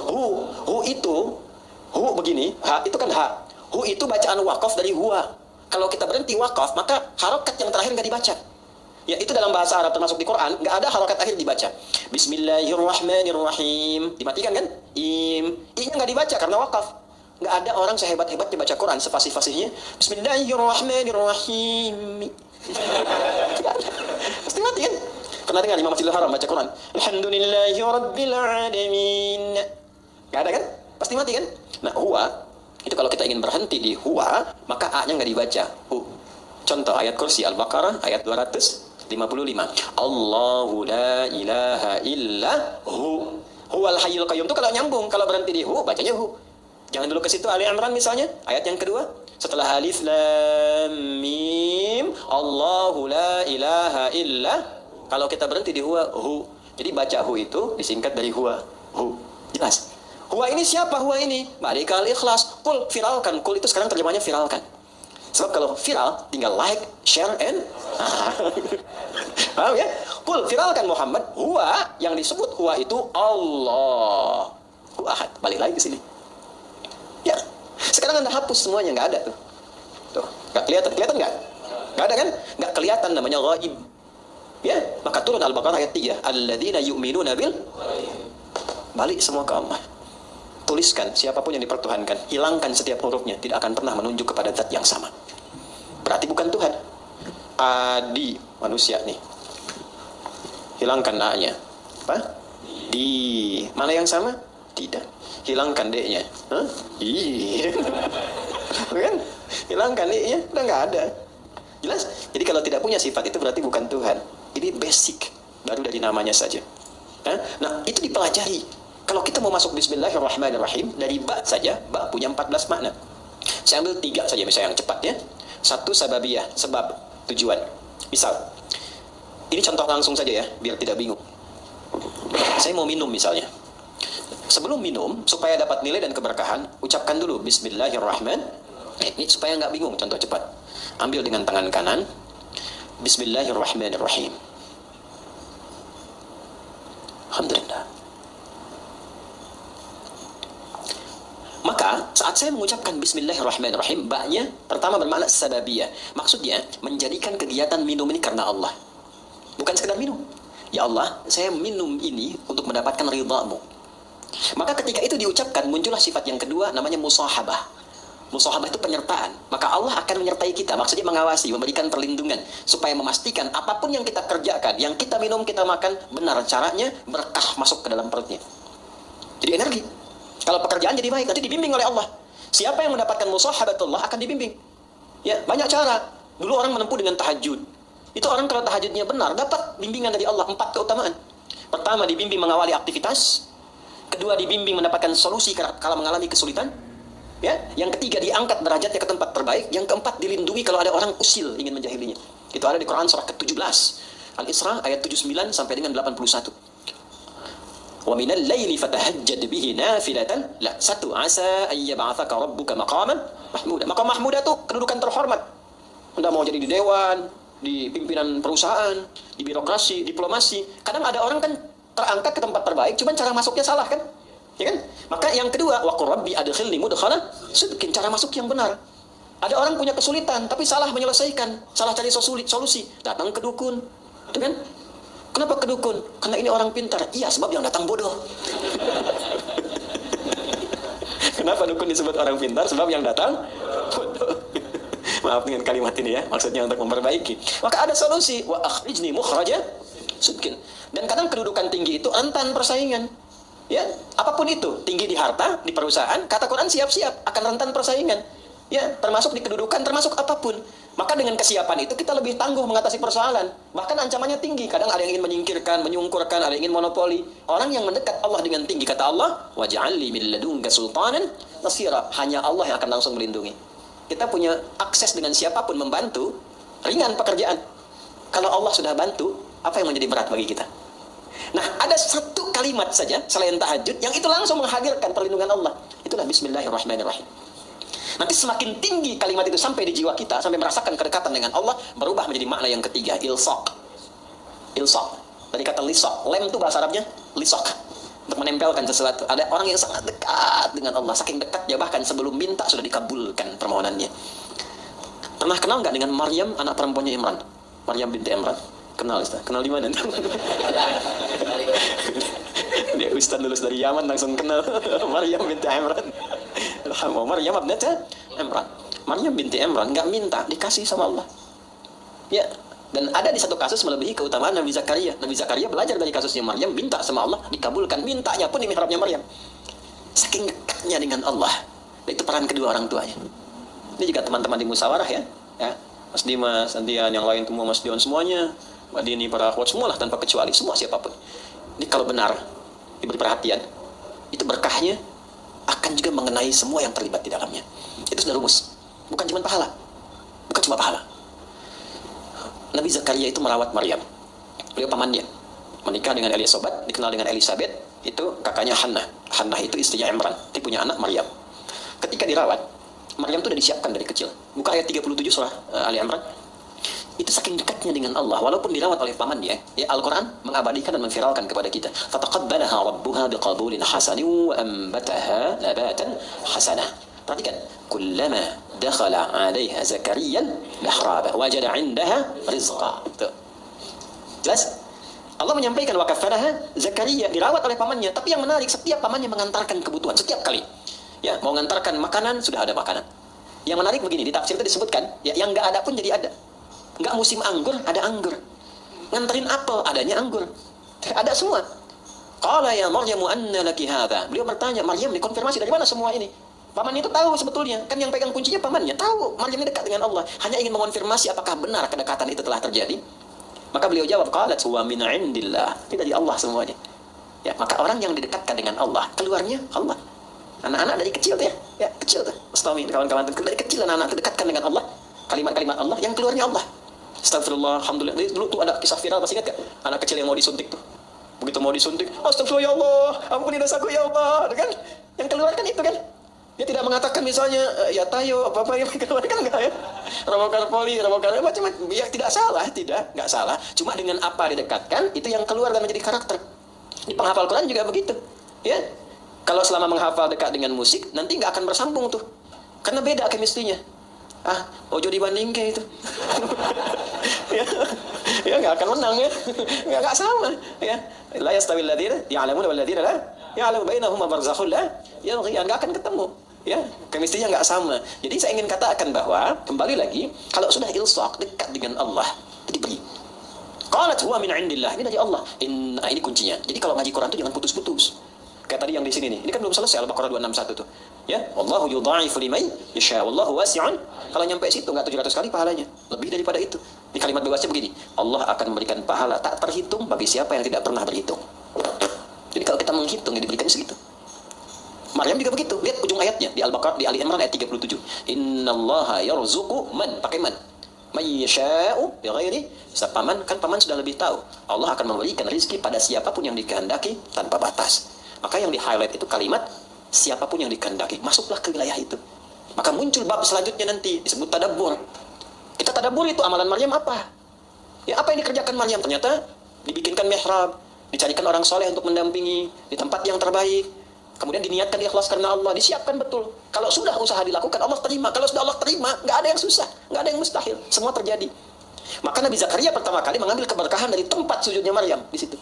Hu itu, hu begini, ha itu kan ha. Hu itu bacaan wakaf dari huwa. Kalau kita berhenti wakaf, maka harokat yang terakhir nggak dibaca. Ya, itu dalam bahasa Arab termasuk di Quran, nggak ada harokat akhir dibaca. Bismillahirrahmanirrahim. Dimatikan kan? I-nya nggak dibaca karena wakaf. Nggak ada orang sehebat-hebatnya baca Quran, sepasih-fasihnya. Bismillahirrahmanirrahim. Pasti mati kan? Pernah dengar Imam Masjidil Haram baca Quran? Alhamdulillahi Rabbil Alamin. Nggak ada kan? Pasti mati kan? Nah, huwa, itu kalau kita ingin berhenti di huwa, maka A-nya nggak dibaca. Contoh ayat kursi Al-Baqarah ayat 255. Allahu la ilaha illa hu. Huwal hayyul qayyum itu kalau nyambung, kalau berhenti di hu bacanya hu. Jangan dulu ke situ Ali Imran misalnya, ayat yang kedua. Setelah alif lam mim, Allahu la ilaha illa. Kalau kita berhenti di huwa, hu. Jadi baca hu itu disingkat dari huwa, hu. Jelas. Huwa ini siapa huwa ini? Malika al-ikhlas. Kul viralkan. Kul itu sekarang terjemahnya viralkan. Sebab kalau viral, tinggal like, share, and paham ya? Kul viralkan Muhammad. Huwa yang disebut huwa itu Allah. Ahad. Balik lagi ke sini. Ya. Sekarang Anda hapus semuanya, nggak ada tuh. Tuh, nggak kelihatan nggak? Nggak ada kan? Nggak kelihatan, namanya ghaib. Ya, maka turun Al-Baqarah ayat 3. Alladzina yu'minuna bil. Balik semua ke Allah. Tuliskan siapapun yang dipertuhankan, hilangkan setiap hurufnya, tidak akan pernah menunjuk kepada zat yang sama. Berarti bukan Tuhan. Adi manusia nih. Hilangkan A-nya. Apa? Di mana yang sama? Tidak. Hilangkan D-nya. Hah? Kan? Hilangkan D-nya, udah nggak ada. Jelas? Jadi kalau tidak punya sifat itu berarti bukan Tuhan. Ini basic, baru dari namanya saja. Nah, itu dipelajari. Kalau kita mau masuk Bismillahirrahmanirrahim, dari ba saja, ba punya 14 makna. Saya ambil 3 saja misalnya yang cepat ya. 1 sababiyah, sebab, tujuan. Misal, ini contoh langsung saja ya, biar tidak bingung. Saya mau minum misalnya. Sebelum minum, supaya dapat nilai dan keberkahan, ucapkan dulu Bismillahirrahmanirrahim. Ini supaya nggak bingung, contoh cepat. Ambil dengan tangan kanan, Bismillahirrahmanirrahim. Alhamdulillah. Maka saat saya mengucapkan Bismillahirrahmanirrahim, ba-nya pertama bermakna sababiyah. Maksudnya menjadikan kegiatan minum ini karena Allah. Bukan sekedar minum. Ya Allah, saya minum ini untuk mendapatkan ridha-Mu. Maka ketika itu diucapkan, muncullah sifat yang kedua namanya musahabah. Musahabah itu penyertaan. Maka Allah akan menyertai kita. Maksudnya mengawasi, memberikan perlindungan. Supaya memastikan apapun yang kita kerjakan, yang kita minum, kita makan, benar caranya, berkah masuk ke dalam perutnya. Jadi energi. Kalau pekerjaan jadi baik, nanti dibimbing oleh Allah. Siapa yang mendapatkan musahabatullah akan dibimbing. Ya, banyak cara. Dulu orang menempuh dengan tahajud. Itu orang kalau tahajudnya benar, dapat bimbingan dari Allah 4 keutamaan. Pertama, dibimbing mengawali aktivitas. Kedua, dibimbing mendapatkan solusi kalau mengalami kesulitan. Ya, yang ketiga, diangkat derajatnya ke tempat terbaik. Yang keempat, dilindungi kalau ada orang usil ingin menjahilinya. Itu ada di Quran surah ke-17 Al-Isra ayat 79 sampai dengan 81. Wa minal laili fatahajjad bihi nafilatan la satu asa ay yab'atsaka rabbuka maqaman mahmuda. Maqam mahmuda itu kedudukan terhormat. Anda mau jadi di dewan, di pimpinan perusahaan, di birokrasi, diplomasi. Kadang ada orang kan terangkat ke tempat terbaik, cuman cara masuknya salah kan? Ya kan? Maka yang kedua, wa qur rabbi adkhilni mudkhala sidqin, cara masuk yang benar. Ada orang punya kesulitan tapi salah menyelesaikan, salah cari solusi, datang ke dukun. Itu kan? Kenapa ke dukun? Karena ini orang pintar. Iya, sebab yang datang bodoh. Kenapa dukun disebut orang pintar? Sebab yang datang bodoh. Maaf dengan kalimat ini ya, maksudnya untuk memperbaiki. Maka ada solusi, wa akhrijni mukhraja sidqin. Dan kadang kedudukan tinggi itu rentan persaingan. Ya, apapun itu, tinggi di harta, di perusahaan, kata Quran siap-siap akan rentan persaingan. Ya, termasuk di kedudukan, termasuk apapun. Maka dengan kesiapan itu kita lebih tangguh mengatasi persoalan. Bahkan ancamannya tinggi. Kadang ada yang ingin menyingkirkan, menyungkurkan, ada yang ingin monopoli. Orang yang mendekat Allah dengan tinggi, kata Allah, waj'alli min ladunka sultanan nasira. Hanya Allah yang akan langsung melindungi. Kita punya akses dengan siapapun membantu, ringan pekerjaan. Kalau Allah sudah bantu, apa yang menjadi berat bagi kita? Nah, ada satu kalimat saja selain tahajud yang itu langsung menghadirkan perlindungan Allah. Itulah bismillahirrahmanirrahim. Nanti semakin tinggi kalimat itu sampai di jiwa kita, sampai merasakan kedekatan dengan Allah, berubah menjadi makna yang ketiga, ilsaq. Ilsaq. Dari kata lisaq. Lem itu bahasa Arabnya lisaq. Untuk menempelkan sesuatu. Ada orang yang sangat dekat dengan Allah, saking dekatnya bahkan sebelum minta sudah dikabulkan permohonannya. Pernah kenal nggak dengan Maryam, anak perempuannya Imran? Maryam binti Imran. Kenal Ustaz? Kenal di mana? Dia Ustaz lulus dari Yaman langsung kenal Maryam binti Imran. Maryam abnata Imran. Maryam binti Imran nggak minta, dikasih sama Allah. Ya, dan ada di satu kasus melebihi keutamaan Nabi Zakaria. Nabi Zakaria belajar dari kasusnya Maryam, minta sama Allah, dikabulkan. Mintanya pun di mihrabnya Maryam. Saking dekatnya dengan Allah. Itu peran kedua orang tuanya. Ini juga teman-teman di musyawarah ya. Mas Dimas, Andian, yang lain semua, Mas Dion semuanya, Mbak Dini, para akhwat semualah tanpa kecuali, semua siapapun. Ini kalau benar diberi perhatian, itu berkahnya akan juga mengenai semua yang terlibat di dalamnya. Itu sudah rumus. Bukan cuma pahala. Bukan cuma pahala. Nabi Zakaria itu merawat Maryam. Beliau pamannya. Menikah dengan Elisabeth, dikenal dengan Elizabeth, itu kakaknya Hannah. Hannah itu istrinya Imran. Dia punya anak Maryam. Ketika dirawat, Maryam itu sudah disiapkan dari kecil. Buka ayat 37 surah Ali Imran. Itu saking dekatnya dengan Allah, walaupun dirawat oleh pamannya, ya Al-Quran mengabadikan dan memviralkan kepada kita. Fataqabbalaha rabbuha biqabulin hasanin wa ambataha nabatan hasanah. Perhatikan, kullama dakhala 'alaiha Zakaria mihraba wajada 'indaha rizqa. Jelas? Allah menyampaikan wa kafaraha Zakaria dirawat oleh pamannya, tapi yang menarik setiap pamannya mengantarkan kebutuhan setiap kali. Ya, mau mengantarkan makanan sudah ada makanan. Yang menarik begini, di tafsir itu disebutkan, ya yang enggak ada pun jadi ada. Enggak musim anggur, ada anggur. Nganterin apel, adanya anggur. Ada semua. Qala ya Maryamu anna laki hadha. Beliau bertanya, Maryam dikonfirmasi dari mana semua ini? Paman itu tahu sebetulnya, kan yang pegang kuncinya pamannya, tahu Maryam ini dekat dengan Allah, hanya ingin mengonfirmasi apakah benar kedekatan itu telah terjadi. Maka beliau jawab, qalat huwa min indillah. Itu dari Allah semuanya. Ya, maka orang yang didekatkan dengan Allah, keluarnya Allah. Anak-anak dari kecil tuh ya kecil tuh. Ustami, kawan-kawan dari kecil anak-anak didekatkan dengan Allah. Kalimat-kalimat Allah yang keluarnya Allah. Astagfirullah, alhamdulillah. Dulu tuh ada kisah viral, masih ingat gak? Anak kecil yang mau disuntik tuh. Begitu mau disuntik, astagfirullah ya Allah, ampuni dosaku ya Allah. Kan? Yang keluar kan itu kan. Dia tidak mengatakan misalnya, ya tayo, apa-apa yang keluar kan enggak ya. Robokar poli, robokar macam-macam. Ya tidak salah, enggak salah. Cuma dengan apa didekatkan, itu yang keluar dan menjadi karakter. Di penghafal Quran juga begitu. Ya. Kalau selama menghafal dekat dengan musik, nanti enggak akan bersambung tuh. Karena beda chemistry-nya. Ojo dibanding kayak itu. ya nggak akan menang ya, nggak sama ya. La yastawil ladzina ya'lamuna wal ladzina la ya'lamu bainahum barzakhun la yalghi, nggak akan ketemu ya, chemistry-nya nggak sama. Jadi saya ingin katakan bahwa kembali lagi, kalau sudah ilsaq dekat dengan Allah diberi. Qalat huwa min indillah, ini dari Allah. Ini kuncinya. Jadi kalau ngaji Quran itu jangan putus-putus. Kayak tadi yang di sini nih. Ini kan belum selesai Al-Baqarah 261 tuh. Ya, wallahu yudha'ifu liman yasha, wallahu wasi'un. Kalau nyampe situ enggak 700 kali pahalanya. Lebih daripada itu. Di kalimat bebasnya begini, Allah akan memberikan pahala tak terhitung bagi siapa yang tidak pernah berhitung. Jadi kalau kita menghitung, ya diberikan segitu. Maryam juga begitu. Lihat ujung ayatnya di Al-Baqarah di Ali Imran ayat 37. Innallaha yarzuqu man, pakai man. May yasha'u bighairi hisab. Paman sudah lebih tahu. Allah akan memberikan rezeki pada siapapun yang dikehendaki tanpa batas. Maka yang di-highlight itu kalimat siapapun yang dikehendaki. Masuklah ke wilayah itu. Maka muncul bab selanjutnya nanti disebut tadabbur. Kita tadabbur itu amalan Maryam apa? Ya, apa yang dikerjakan Maryam? Ternyata dibikinkan mihrab, dicarikan orang soleh untuk mendampingi di tempat yang terbaik. Kemudian diniatkan ikhlas karena Allah, disiapkan betul. Kalau sudah usaha dilakukan, Allah terima. Kalau sudah Allah terima, nggak ada yang susah, nggak ada yang mustahil. Semua terjadi. Maka Nabi Zakaria pertama kali mengambil keberkahan dari tempat sujudnya Maryam di situ.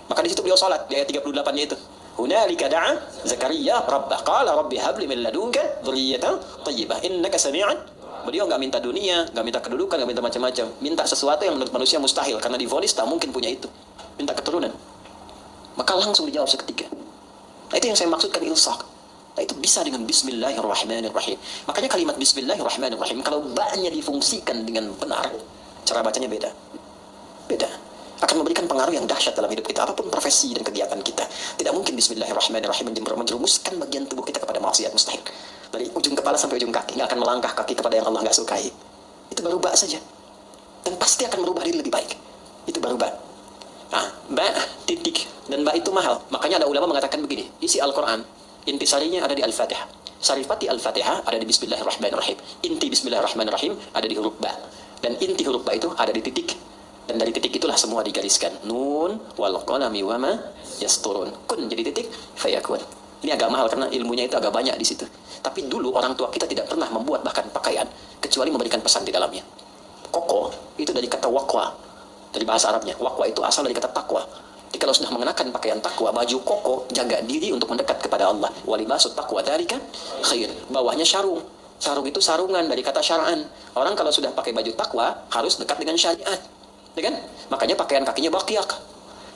Maka di situ beliau salat di ayat 38-nya itu. Hunalika da'a Zakaria rabbah qala rabbi habli min ladunka dzurriyyatan thayyibah innaka sami'an. Beliau nggak minta dunia, nggak minta kedudukan, nggak minta macam-macam. Minta sesuatu yang menurut manusia mustahil karena divonis tak mungkin punya itu. Minta keturunan. Maka langsung dijawab seketika. Nah, itu yang saya maksudkan ilsaq. Nah, itu bisa dengan bismillahirrahmanirrahim. Makanya kalimat bismillahirrahmanirrahim kalau ba-nya difungsikan dengan benar, cara bacanya beda. Beda. Akan memberikan pengaruh yang dahsyat dalam hidup kita, apapun profesi dan kegiatan kita. Tidak mungkin bismillahirrahmanirrahim menjerumuskan bagian tubuh kita kepada maksiat, mustahil. Dari ujung kepala sampai ujung kaki, nggak akan melangkah kaki kepada yang Allah nggak sukai. Itu baru ba saja. Dan pasti akan merubah diri lebih baik. Itu baru ba. Nah, ba, titik, dan ba itu mahal. Makanya ada ulama mengatakan begini, isi Al-Quran, intisarinya ada di Al-Fatihah. Sarifati Al-Fatihah ada di bismillahirrahmanirrahim. Inti bismillahirrahmanirrahim ada di huruf ba. Dan inti huruf ba itu ada di titik. Dan dari titik itulah semua digariskan. Nun, wal qalami wama yasturun. Kun jadi titik, fayakun. Ini agak mahal karena ilmunya itu agak banyak di situ. Tapi dulu orang tua kita tidak pernah membuat bahkan pakaian kecuali memberikan pesan di dalamnya. Koko itu dari kata waqwa. Dari bahasa Arabnya, waqwa itu asal dari kata takwa. Jadi kalau sudah mengenakan pakaian takwa, baju koko, jaga diri untuk mendekat kepada Allah. Walibasut taqwa dzalika khair. Bawahnya sarung. Sarung itu sarungan dari kata syar'an. Orang kalau sudah pakai baju takwa harus dekat dengan syariat. Ya kan? Makanya pakaian kakinya baqiyak.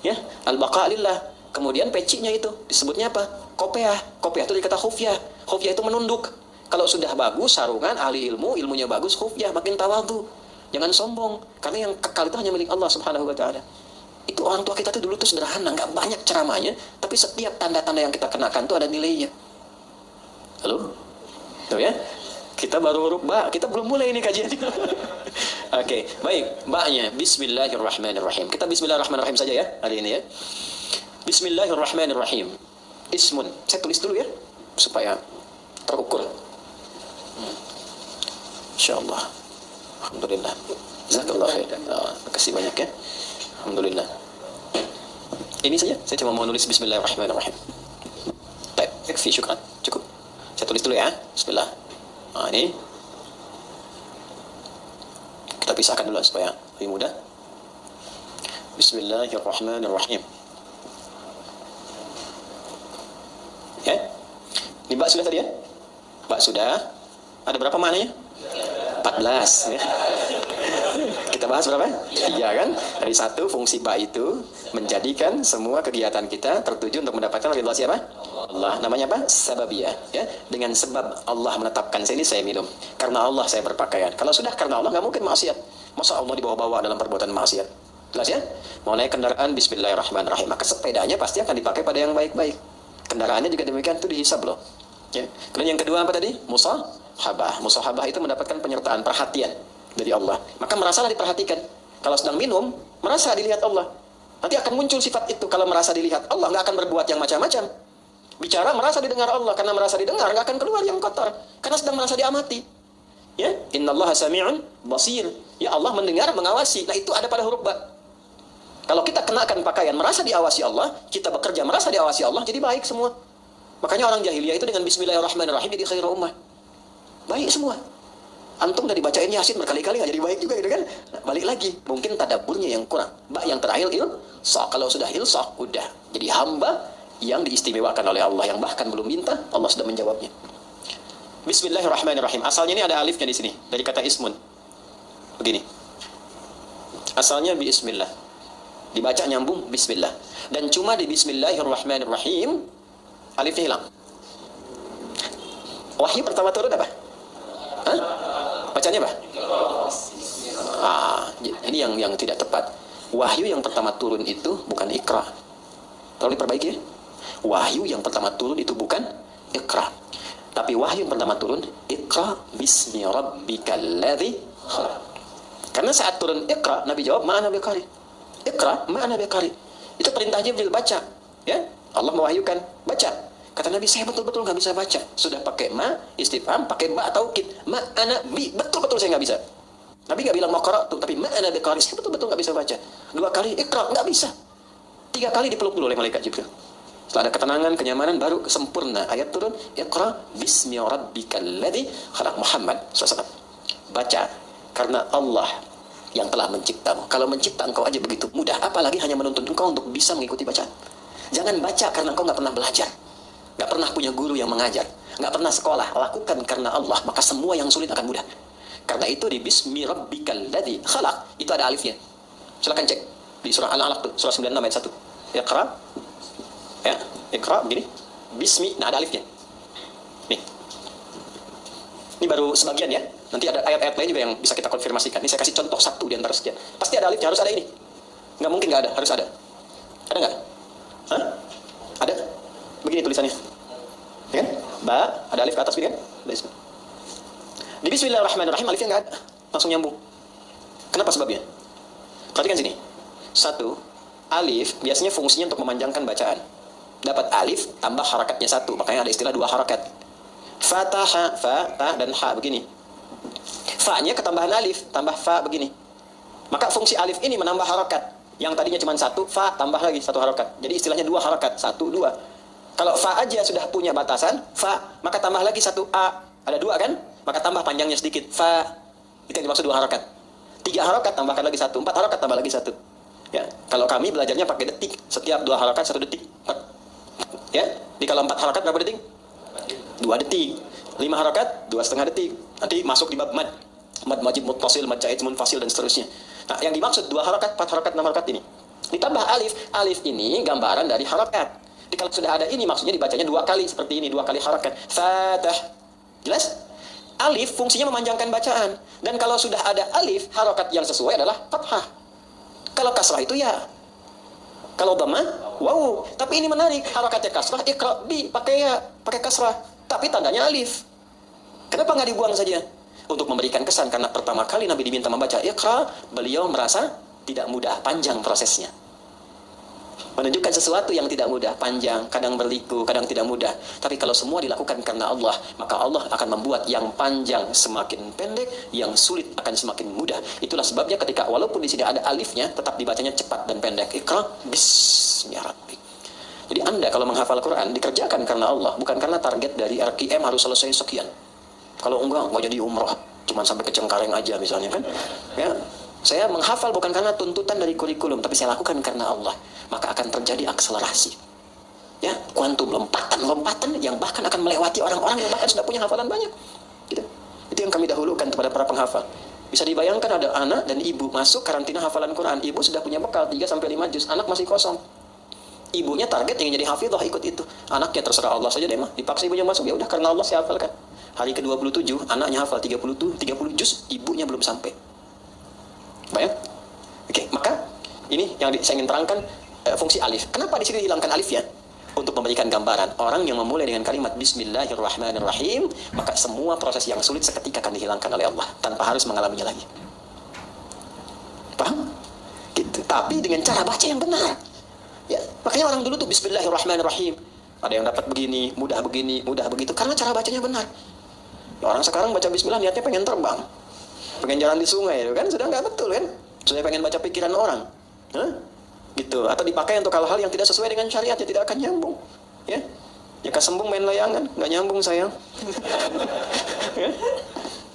Ya, al-baqa lillah. Kemudian pecinya itu disebutnya apa? Kopiah. Kopiah itu dari kata khufyah. Khufyah itu menunduk. Kalau sudah bagus sarungan, ahli ilmu, ilmunya bagus, khufyah, makin tawadhu. Jangan sombong, karena yang kekal itu hanya milik Allah Subhanahu wa Ta'ala. Itu orang tua kita tuh dulu tuh sederhana, nggak banyak ceramahnya, tapi setiap tanda-tanda yang kita kenakan tuh ada nilainya. Halo? Tuh ya? Kita baru huruf ba, kita belum mulai ini kajian. Oke, baik. Ba-nya bismillahirrahmanirrahim. Kita bismillahirrahmanirrahim saja ya hari ini ya. Bismillahirrahmanirrahim. Ismun. Saya tulis dulu ya supaya terukur. Insyaallah. Alhamdulillah. Jazakallah khair. Terima kasih banyak ya. Alhamdulillah. Ini saja. Saya cuma mau nulis bismillahirrahmanirrahim. Baik, yakfi, syukran. Cukup. Saya tulis dulu ya. Bismillah. Nah, ini kita pisahkan dulu supaya lebih mudah. Bismillahirrahmanirrahim. Ya. Ini bak sudah tadi ya? Bak sudah. Ada berapa maknanya? 14 ya. Kita bahas berapa? 3 kan? Dari 1 fungsi ba itu menjadikan semua kegiatan kita tertuju untuk mendapatkan ridha siapa? Allah. Namanya apa? Sababiyah ya. Dengan sebab Allah menetapkan saya ini saya minum. Karena Allah saya berpakaian. Kalau sudah karena Allah nggak mungkin maksiat. Masa Allah dibawa-bawa dalam perbuatan maksiat? Jelas ya? Mau naik kendaraan bismillahirrahmanirrahim. Maka sepedanya pasti akan dipakai pada yang baik-baik. Kendaraannya juga demikian itu dihisab loh. Ya. Kemudian yang kedua apa tadi? Musahabah. Musahabah itu mendapatkan penyertaan, perhatian dari Allah. Maka merasalah diperhatikan. Kalau sedang minum, merasa dilihat Allah. Nanti akan muncul sifat itu. Kalau merasa dilihat Allah, nggak akan berbuat yang macam-macam. Bicara merasa didengar Allah. Karena merasa didengar, nggak akan keluar yang kotor. Karena sedang merasa diamati. Ya, innallaha sami'un basir. Ya Allah mendengar, mengawasi. Nah itu ada pada huruf ba. Kalau kita kenakan pakaian merasa diawasi Allah, kita bekerja merasa diawasi Allah, jadi baik semua. Makanya orang jahiliyah itu dengan bismillahirrahmanirrahim jadi khairul ummah. Baik semua. Antum udah dibacain Yasin berkali-kali nggak jadi baik juga gitu kan? Nah, balik lagi, mungkin tadabburnya yang kurang. Ba yang terakhir ilsaq. Kalau sudah ilsaq udah jadi hamba yang diistimewakan oleh Allah, yang bahkan belum minta Allah sudah menjawabnya. Bismillahirrahmanirrahim. Asalnya ini ada alifnya di sini dari kata ismun. Begini. Asalnya bismillah. Dibaca nyambung bismillah. Dan cuma di bismillahirrahmanirrahim Alifnya hilang. Wahyu pertama turun apa? Hah? Bacanya apa? Ini yang tidak tepat. Wahyu yang pertama turun itu bukan Iqra. Tolong diperbaiki ya. Wahyu yang pertama turun itu bukan Iqra. Tapi wahyu yang pertama turun, Iqra bismi rabbikal ladzi khalaq. Karena saat turun Iqra, Nabi jawab, "Ma ana biqari." Iqra, ma ana biqari. Itu perintah Jibril, baca. Ya, Allah mewahyukan, baca. Kata Nabi, saya betul-betul nggak bisa baca. Sudah pakai ma, istifham, pakai ba taukid. Ma ana bi, betul-betul saya nggak bisa. Nabi nggak bilang mau qara'tu, tapi ma ana biqari, saya betul-betul nggak bisa baca. 2 kali Iqra, nggak bisa. 3 kali dipeluk dulu oleh malaikat Jibril. Setelah ada ketenangan, kenyamanan, baru sempurna ayat turun, Iqra bismi rabbikal ladzi khalaq. Muhammad SAW, baca karena Allah yang telah menciptamu. Kalau mencipta engkau aja begitu mudah, apalagi hanya menuntun engkau untuk bisa mengikuti bacaan. Jangan baca karena engkau nggak pernah belajar, nggak pernah punya guru yang mengajar, nggak pernah sekolah. Lakukan karena Allah, maka semua yang sulit akan mudah. Karena itu di bismi rabbikal ladzi khalaq itu ada alifnya. Silakan cek di surah Al-Alaq tuh, surah 96 ayat 1. Iqra, ya, Iqra begini, bismi, nah ada alifnya. Nih. Ini baru sebagian ya. Nanti ada ayat-ayat lain juga yang bisa kita konfirmasikan. Ini saya kasih contoh satu di antara sekian. Pasti ada alifnya, harus ada ini. Nggak mungkin nggak ada, harus ada. Ada nggak? Hah? Ada? Begini tulisannya. Ya kan? Ba, ada alif ke atas begini kan? Di Bismillahirrahmanirrahim alifnya nggak ada. Langsung nyambung. Kenapa sebabnya? Perhatikan sini. 1, alif biasanya fungsinya untuk memanjangkan bacaan. Dapat alif tambah harakatnya 1, makanya ada istilah 2 harakat. Fataha, fa, ta, dan ha begini. Fa-nya ketambahan alif, tambah fa begini. Maka fungsi alif ini menambah harakat. Yang tadinya cuma 1, fa tambah lagi 1 harakat. Jadi istilahnya 2 harakat, 1, 2. Kalau fa aja sudah punya batasan, fa, maka tambah lagi 1 a. Ada 2 kan? Maka tambah panjangnya sedikit, fa. Itu yang dimaksud 2 harakat. 3 harakat tambahkan lagi 1, 4 harakat tambah lagi 1. Ya, kalau kami belajarnya pakai detik. Setiap 2 harakat 1 detik. 4. Ya, di kalau 4 harakat berapa detik? 2 detik. 5 harakat 2,5 detik. Nanti masuk di bab mad. Mad majid muttasil, mad jaid munfasil dan seterusnya. Nah, yang dimaksud 2 harakat, 4 harakat, 6 harakat ini. Ditambah alif. Alif ini gambaran dari harakat. Jadi kalau sudah ada ini maksudnya dibacanya 2 kali seperti ini, 2 kali harakat. Fatah. Jelas? Alif fungsinya memanjangkan bacaan. Dan kalau sudah ada alif, harakat yang sesuai adalah fathah. Kalau kasrah itu ya. Kalau dhamma, wow. Tapi ini menarik, harakatnya kasrah, iqra bi pakai ya, pakai kasrah. Tapi tandanya alif. Kenapa nggak dibuang saja? Untuk memberikan kesan, karena pertama kali Nabi diminta membaca iqra, beliau merasa tidak mudah, panjang prosesnya. Menunjukkan sesuatu yang tidak mudah, panjang, kadang berliku, kadang tidak mudah. Tapi kalau semua dilakukan karena Allah, maka Allah akan membuat yang panjang semakin pendek, yang sulit akan semakin mudah. Itulah sebabnya ketika walaupun di sini ada alifnya, tetap dibacanya cepat dan pendek. Iqra bismi rabbik. Jadi Anda kalau menghafal Quran dikerjakan karena Allah, bukan karena target dari RKM harus selesai sekian. Kalau enggak jadi umroh, cuma sampai ke Cengkareng aja misalnya kan. Ya, saya menghafal bukan karena tuntutan dari kurikulum, tapi saya lakukan karena Allah. Maka akan terjadi akselerasi. Ya, kuantum, lompatan yang bahkan akan melewati orang-orang yang bahkan sudah punya hafalan banyak. Gitu. Itu yang kami dahulukan kepada para penghafal. Bisa dibayangkan ada anak dan ibu masuk karantina hafalan Quran. Ibu sudah punya bekal 3-5 juz, anak masih kosong. Ibunya target ingin jadi hafidhah, ikut itu. Anaknya terserah Allah saja deh mah. Dipaksa ibunya masuk, ya udah karena Allah saya hafalkan. Hari ke-27 anaknya hafal 30 juz, ibunya belum sampai. Bayang? Oke, maka ini yang saya ingin terangkan fungsi alif. Kenapa di sini dihilangkan alifnya? Untuk memberikan gambaran orang yang memulai dengan kalimat Bismillahirrahmanirrahim, maka semua proses yang sulit seketika akan dihilangkan oleh Allah tanpa harus mengalaminya lagi. Paham? Gitu. Tapi dengan cara baca yang benar. Ya, makanya orang dulu tuh Bismillahirrahmanirrahim. Ada yang dapat begini, mudah begitu karena cara bacanya benar. Ya, orang sekarang baca Bismillah niatnya pengen terbang, pengen jalan di sungai, kan sudah nggak betul kan? Sudah pengen baca pikiran orang. Hah? Gitu, atau dipakai untuk hal-hal yang tidak sesuai dengan syariat, ya tidak akan nyambung. Ya, jika sembung main layangan, nggak nyambung sayang. Ya?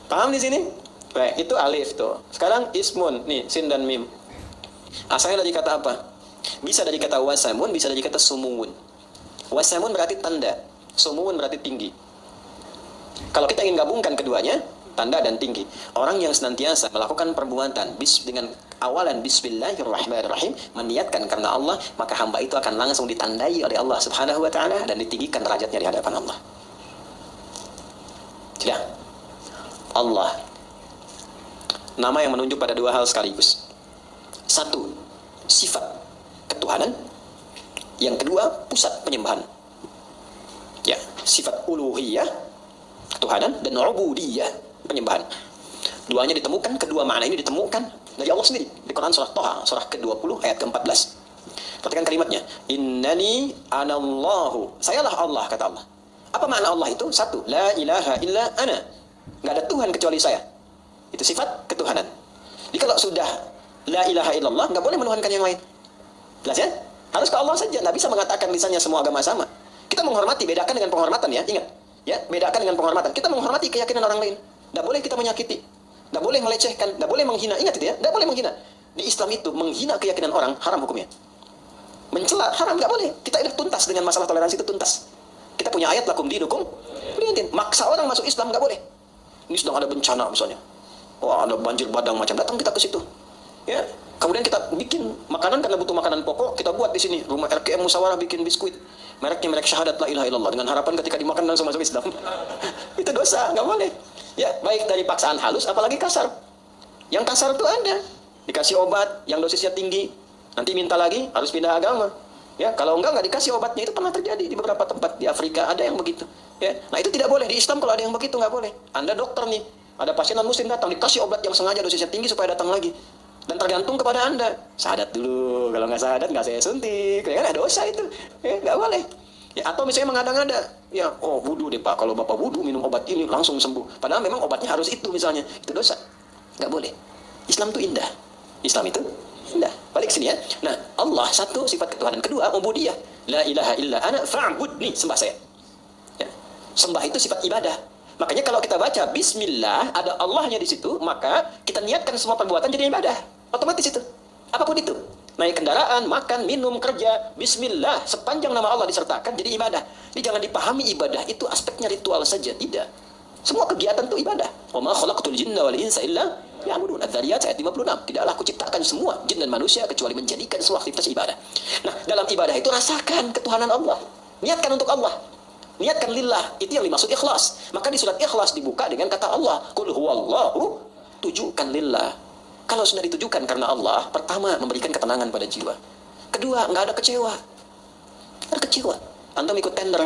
Paham di sini? Baik, itu alif tuh. Sekarang ismun, nih sin dan mim. Asalnya dari kata apa? Bisa dari kata wasamun, bisa dari kata sumuun. Wasamun berarti tanda, sumuun berarti tinggi. Kalau kita ingin gabungkan keduanya, tanda dan tinggi. Orang yang senantiasa melakukan perbuatan dengan awalan bismillahirrahmanirrahim, meniatkan karena Allah, maka hamba itu akan langsung ditandai oleh Allah Subhanahu wa taala dan ditinggikan derajatnya di hadapan Allah. Sudah. Allah, nama yang menunjuk pada dua hal sekaligus. Satu, sifat ketuhanan. Yang kedua, pusat penyembahan. Ya, sifat uluhiyah, ketuhanan, dan ubudiyah, penyembahan. Duanya ditemukan, kedua makna ini ditemukan dari Allah sendiri di Quran surah Thaha, surah ke-20 ayat ke-14. Perhatikan kalimatnya. Innani anallahu. Sayalah Allah, kata Allah. Apa makna Allah itu? Satu, la ilaha illa ana. Nggak ada Tuhan kecuali saya. Itu sifat ketuhanan. Jadi kalau sudah la ilaha illallah, nggak boleh menuhankan yang lain. Jelas ya? Harus ke Allah saja. Nggak bisa mengatakan misalnya semua agama sama. Kita menghormati, bedakan dengan penghormatan ya. Ingat, ya, bedakan dengan penghormatan. Kita menghormati keyakinan orang lain. Nggak boleh kita menyakiti. Nggak boleh melecehkan. Nggak boleh menghina. Ingat itu ya. Nggak boleh menghina. Di Islam itu menghina keyakinan orang haram hukumnya. Mencela haram, nggak boleh. Kita udah tuntas dengan masalah toleransi itu tuntas. Kita punya ayat lakum dinukum. Maksa orang masuk Islam nggak boleh. Ini sedang ada bencana misalnya. Wah, ada banjir badang macam, datang kita ke situ. Ya. Kemudian kita bikin makanan karena butuh makanan pokok, kita buat di sini. Rumah RKM Musyawarah bikin biskuit. Mereknya merek syahadat la ilaha illallah, dengan harapan ketika dimakan langsung masuk Islam. Itu dosa, nggak boleh. Ya, baik dari paksaan halus apalagi kasar. Yang kasar itu ada. Dikasih obat yang dosisnya tinggi, nanti minta lagi harus pindah agama. Ya, kalau enggak dikasih obatnya. Itu pernah terjadi di beberapa tempat di Afrika, ada yang begitu. Ya, nah itu tidak boleh di Islam. Kalau ada yang begitu nggak boleh. Anda dokter nih, ada pasien non muslim datang, dikasih obat yang sengaja dosisnya tinggi supaya datang lagi. Dan tergantung kepada Anda. Syahadat dulu, kalau nggak syahadat nggak saya suntik. Ya kan ada dosa itu. Ya, nggak boleh. Ya, atau misalnya mengada-ngada, ya, oh wudu deh Pak, kalau Bapak wudu minum obat ini langsung sembuh. Padahal memang obatnya harus itu misalnya. Itu dosa. Nggak boleh. Islam itu indah. Islam itu indah. Balik sini ya. Nah, Allah satu sifat ketuhanan. Kedua, ubudiyah. La ilaha illa ana fa'budni, sembah saya. Ya. Sembah itu sifat ibadah. Makanya kalau kita baca bismillah, ada Allahnya di situ, maka kita niatkan semua perbuatan jadi ibadah. Otomatis itu. Apapun itu. Naik kendaraan, makan, minum, kerja, bismillah, sepanjang nama Allah disertakan jadi ibadah. Jadi jangan dipahami ibadah itu aspeknya ritual saja, tidak. Semua kegiatan itu ibadah. Wa ma khalaqtul jinna wal insa illa liya'budun. Adz-Dzariyat ayat 56. Tidaklah aku ciptakan semua jin dan manusia kecuali menjadikan semua aktivitas ibadah. Nah, dalam ibadah itu rasakan ketuhanan Allah. Niatkan untuk Allah. Niatkan lillah. Itu yang dimaksud ikhlas. Maka di surat Ikhlas dibuka dengan kata Allah, qul huwallahu, tujukan lillah. Kalau sudah ditujukan karena Allah, pertama memberikan ketenangan pada jiwa. Kedua, nggak ada kecewa. Ada kecewa. Antum ikut tender,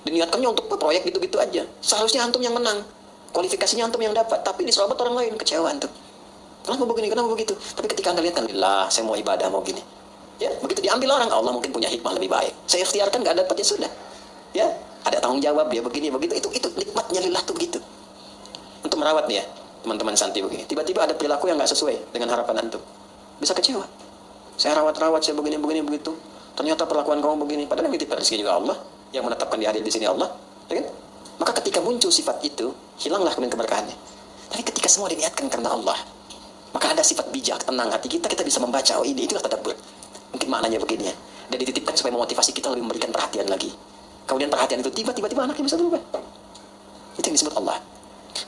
diniatkannya untuk proyek gitu-gitu aja. Seharusnya antum yang menang, kualifikasinya antum yang dapat. Tapi diserabat orang lain, kecewa antum. Kenapa begini, kenapa begitu? Tapi ketika anda lihat kan, lah, saya mau ibadah, mau gini. Ya, begitu diambil orang, Allah mungkin punya hikmah lebih baik. Saya ikhtiarkan, nggak dapat, ya sudah. Ya, ada tanggung jawab, dia begini, begitu. Itu nikmatnya lillah tuh begitu. Untuk merawat nih ya. Teman-teman santai begini, tiba-tiba ada perilaku yang nggak sesuai dengan harapan antum, bisa kecewa. Saya rawat-rawat, saya begini begitu, ternyata perlakuan kamu begini. Padahal yang dititipkan rezeki juga Allah, yang menetapkan di hadir di sini Allah, ya kan? Maka ketika muncul sifat itu, hilanglah kemudian keberkahannya. Tapi ketika semua diniatkan karena Allah, maka ada sifat bijak, tenang hati kita bisa membaca, oh ini itulah tadabbur. Mungkin maknanya begini ya, dan dititipkan supaya memotivasi kita lebih memberikan perhatian lagi. Kemudian perhatian itu tiba-tiba anaknya bisa berubah. Itu yang disebut Allah.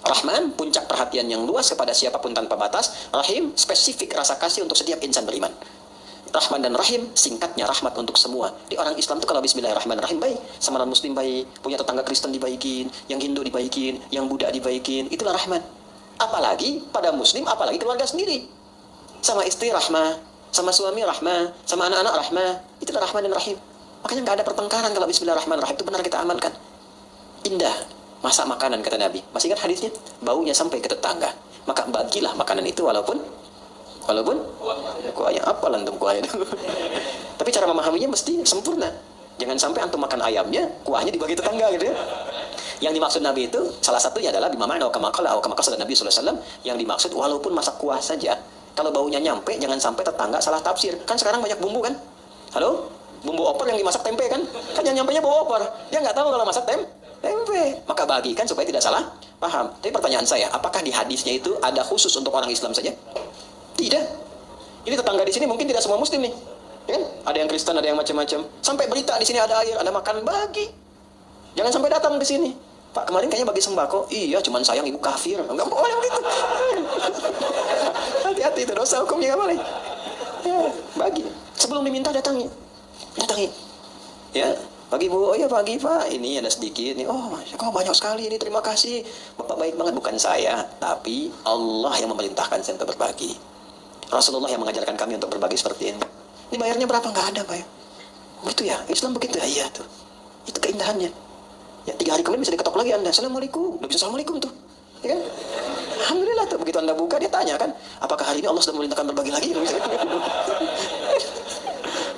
Rahman, puncak perhatian yang luas kepada siapapun tanpa batas. Rahim, spesifik rasa kasih untuk setiap insan beriman. Rahman dan Rahim, singkatnya rahmat untuk semua. Di orang Islam itu kalau bismillahirrahmanirrahim baik, sama non muslim baik, punya tetangga Kristen dibaikin, yang Hindu dibaikin, yang Buddha dibaikin, itulah Rahman. Apalagi pada muslim, apalagi keluarga sendiri. Sama istri rahmah, sama suami rahmah, sama anak-anak rahmah, itulah Rahman dan Rahim. Makanya nggak ada pertengkaran kalau bismillahirrahmanirrahim itu benar kita amalkan. Indah. Masak makanan, kata Nabi. Masih ingat hadisnya? Baunya sampai ke tetangga. Maka bagilah makanan itu walaupun kuahnya apa lantum kuahnya. Tapi cara memahaminya mesti sempurna. Jangan sampai antum makan ayamnya, kuahnya dibagi tetangga gitu ya. Yang dimaksud Nabi itu salah satunya adalah bima'na kama qala atau kama qala Nabi sallallahu alaihi wasallam, yang dimaksud walaupun masak kuah saja. Kalau baunya nyampe, jangan sampai tetangga salah tafsir. Kan sekarang banyak bumbu kan? Halo? Bumbu opor yang dimasak tempe kan? Kan yang nyampenya bau opor. Dia nggak tahu kalau masak tempe. Maka bagikan supaya tidak salah paham. Tapi pertanyaan saya, apakah di hadisnya itu ada khusus untuk orang Islam saja? Tidak. Ini tetangga di sini mungkin tidak semua muslim nih. Ya kan? Ada yang Kristen, ada yang macam-macam. Sampai berita di sini ada air, ada makan, bagi. Jangan sampai datang ke sini. Pak kemarin kayaknya bagi sembako. Iya, cuman sayang ibu kafir. Enggak boleh begitu. Hati-hati, itu dosa hukumnya, enggak boleh. Ya, bagi. Sebelum diminta datangi. Ya, pagi bu, oh ya pagi pak, ini ada sedikit nih. Oh, kok banyak sekali ini, terima kasih. Bapak baik banget, bukan saya, tapi Allah yang memerintahkan saya untuk berbagi. Rasulullah yang mengajarkan kami untuk berbagi seperti ini. Ini bayarnya berapa? Nggak ada pak ya. Begitu ya, Islam begitu ya, iya tuh. Itu keindahannya. Ya 3 hari kemudian bisa diketok lagi Anda. Assalamualaikum. Udah bisa assalamualaikum tuh. Ya kan? Alhamdulillah tuh. Begitu Anda buka, dia tanya kan, apakah hari ini Allah sudah memerintahkan berbagi lagi?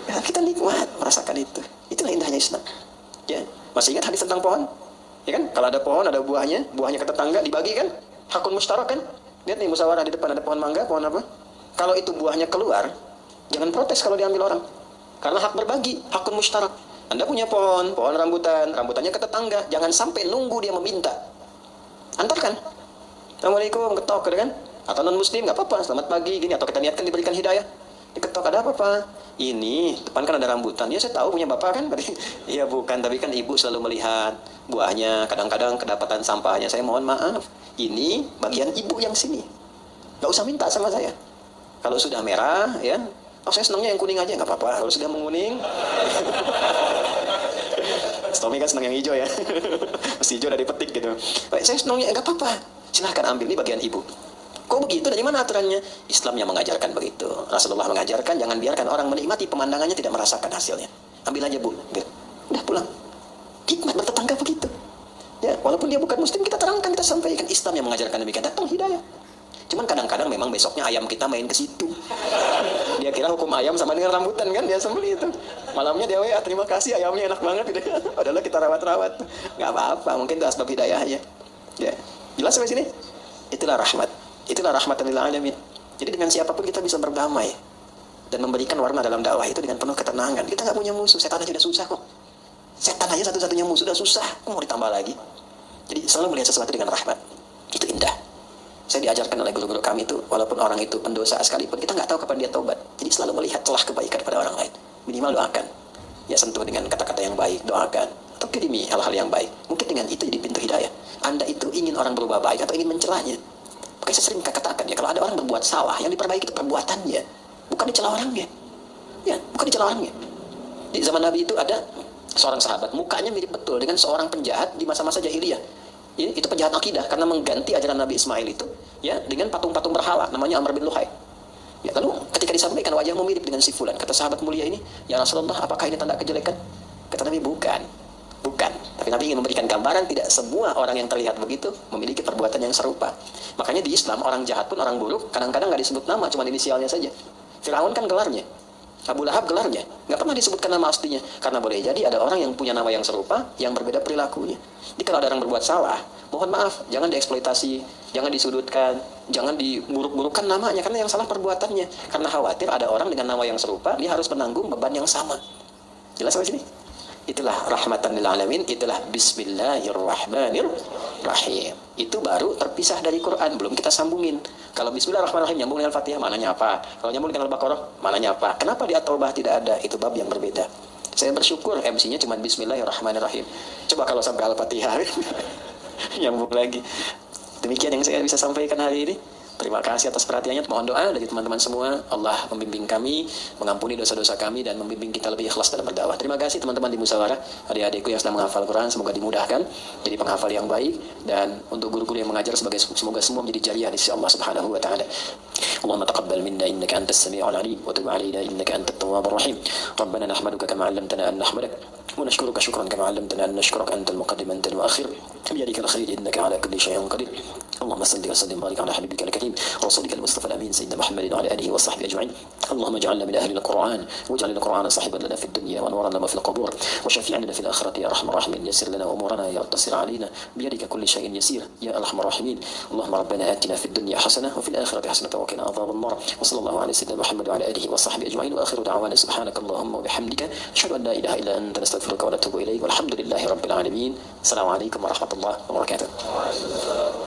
Ya, kita nikmat merasakan itu. Itulah indahnya Islam. Ya, masih ingat hadis tentang pohon? Ya kan? Kalau ada pohon, ada buahnya ke tetangga dibagi kan? Hakun mustarak kan? Lihat nih musyawarah di depan ada pohon mangga, pohon apa? Kalau itu buahnya keluar, jangan protes kalau diambil orang. Karena hak berbagi, hakun mustarak. Anda punya pohon rambutannya ke tetangga, jangan sampai nunggu dia meminta. Antarkan. Assalamualaikum, ketok kan? Atau non muslim nggak apa-apa, selamat pagi gini, atau kita niatkan diberikan hidayah. Diketok, ada apa pak? Ini depan kan ada rambutan. Ya saya tahu punya bapak kan. Iya bukan, tapi kan ibu selalu melihat buahnya, kadang-kadang kedapatan sampahnya. Saya mohon maaf, ini bagian ibu yang sini. Nggak usah minta sama saya. Kalau sudah merah ya, oh saya senangnya yang kuning aja, nggak apa-apa. Kalau sudah menguning, Tommy kan senang yang hijau ya. Mesti hijau udah dipetik gitu. Saya senangnya nggak apa-apa. Silahkan ambil, ini bagian ibu. Kok begitu? Dari mana aturannya? Islam yang mengajarkan begitu. Rasulullah mengajarkan jangan biarkan orang menikmati pemandangannya tidak merasakan hasilnya. Ambil aja bu. Udah pulang. Hikmat bertetangga begitu. Ya, walaupun dia bukan muslim, kita terangkan, kita sampaikan. Islam yang mengajarkan demikian. Datang hidayah. Cuman kadang-kadang memang besoknya ayam kita main ke situ. Dia kira hukum ayam sama dengan rambutan kan, dia sembeli itu. Malamnya dia WA, terima kasih ayamnya enak banget gitu. Padahal kita rawat-rawat. Nggak apa-apa, mungkin itu asbab hidayah aja. Ya. Jelas sampai sini? Itulah rahmat. Itulah rahmatan lil alamin. Jadi dengan siapapun kita bisa berdamai dan memberikan warna dalam dakwah itu dengan penuh ketenangan. Kita nggak punya musuh, setan aja udah susah kok. Setan aja satu-satunya musuh udah susah, kok mau ditambah lagi? Jadi selalu melihat sesuatu dengan rahmat. Itu indah. Saya diajarkan oleh guru-guru kami itu, walaupun orang itu pendosa sekalipun, kita nggak tahu kapan dia taubat. Jadi selalu melihat celah kebaikan pada orang lain. Minimal doakan. Ya sentuh dengan kata-kata yang baik, doakan. Atau kirimi hal-hal yang baik. Mungkin dengan itu jadi pintu hidayah. Anda itu ingin orang berubah baik atau ingin mencelanya. Makanya saya sering katakan ya, kalau ada orang berbuat salah, yang diperbaiki itu perbuatannya, bukan dicela orangnya. Ya, bukan dicela orangnya. Di zaman Nabi itu ada seorang sahabat, mukanya mirip betul dengan seorang penjahat di masa-masa jahiliyah. Itu penjahat akidah karena mengganti ajaran Nabi Ismail itu ya dengan patung-patung berhala, namanya Amr bin Luhai. Ya, lalu ketika disampaikan wajahmu mirip dengan si fulan, kata sahabat mulia ini, ya Rasulullah, apakah ini tanda kejelekan? Kata Nabi, bukan. Tapi Nabi ingin memberikan gambaran tidak semua orang yang terlihat begitu memiliki perbuatan yang serupa. Makanya di Islam orang jahat pun, orang buruk kadang-kadang nggak disebut nama, cuma inisialnya saja. Firaun kan gelarnya, Abu Lahab gelarnya, nggak pernah disebutkan nama aslinya. Karena boleh jadi ada orang yang punya nama yang serupa, yang berbeda perilakunya. Jadi kalau ada orang berbuat salah, mohon maaf, jangan dieksploitasi, jangan disudutkan, jangan diburuk-burukkan namanya, karena yang salah perbuatannya. Karena khawatir ada orang dengan nama yang serupa, dia harus menanggung beban yang sama. Jelas sampai sini? Itulah rahmatan lil alamin, itulah bismillahirrahmanirrahim. Itu baru terpisah dari Quran, belum kita sambungin. Kalau bismillahirrahmanirrahim nyambung dengan Al-Fatihah, mananya apa? Kalau nyambung dengan Al-Baqarah, mananya apa? Kenapa di At-Taubah tidak ada? Itu bab yang berbeda. Saya bersyukur MC-nya cuma bismillahirrahmanirrahim. Coba kalau sampai Al-Fatihah nyambung lagi. Demikian yang saya bisa sampaikan hari ini. Terima kasih atas perhatiannya. Mohon doa dari teman-teman semua. Allah membimbing kami, mengampuni dosa-dosa kami, dan membimbing kita lebih ikhlas dalam berdakwah. Terima kasih teman-teman di musyawarah, adik-adikku yang sedang menghafal Quran. Semoga dimudahkan jadi penghafal yang baik, dan untuk guru-guru yang mengajar semoga semua menjadi jariah di sisi Allah Subhanahu wa taala. Allahumma taqabbal minna innaka antas sami'ul 'alim wa tub 'alaina innaka antat tawwabur rahim. Rabbana nahmaduka kama 'allamtana an nahmadak wa nashkuruka shukran kama 'allamtana an nashkuraka antal muqaddim antal muakhir. Biyadikal khair innaka 'ala kulli shay'in qadir. اللهم صل وسلم وبارك على حبيبك الكريم ورسولك المصطفى الامين سيدنا محمد وعلى اله وصحبه اجمعين. اللهم اجعلنا من اهل القران واجعل القران صاحبا لنا في الدنيا وانورا لنا في القبور وشفيعا لنا في الاخره يا ارحم الراحمين. يسر لنا امورنا يا يسر علينا بيدك كل شيء يسير يا ارحم الراحمين. اللهم ربنا اتنا في الدنيا حسنه وفي الاخره حسنه وقنا عذاب النار. وصلى الله على سيدنا محمد وعلى اله وصحبه اجمعين. واخر دعوانا سبحانك اللهم وبحمدك اشهد ان لا اله الا انت نستغفرك ونتوب اليك والحمد لله رب العالمين. السلام عليكم ورحمه الله وبركاته.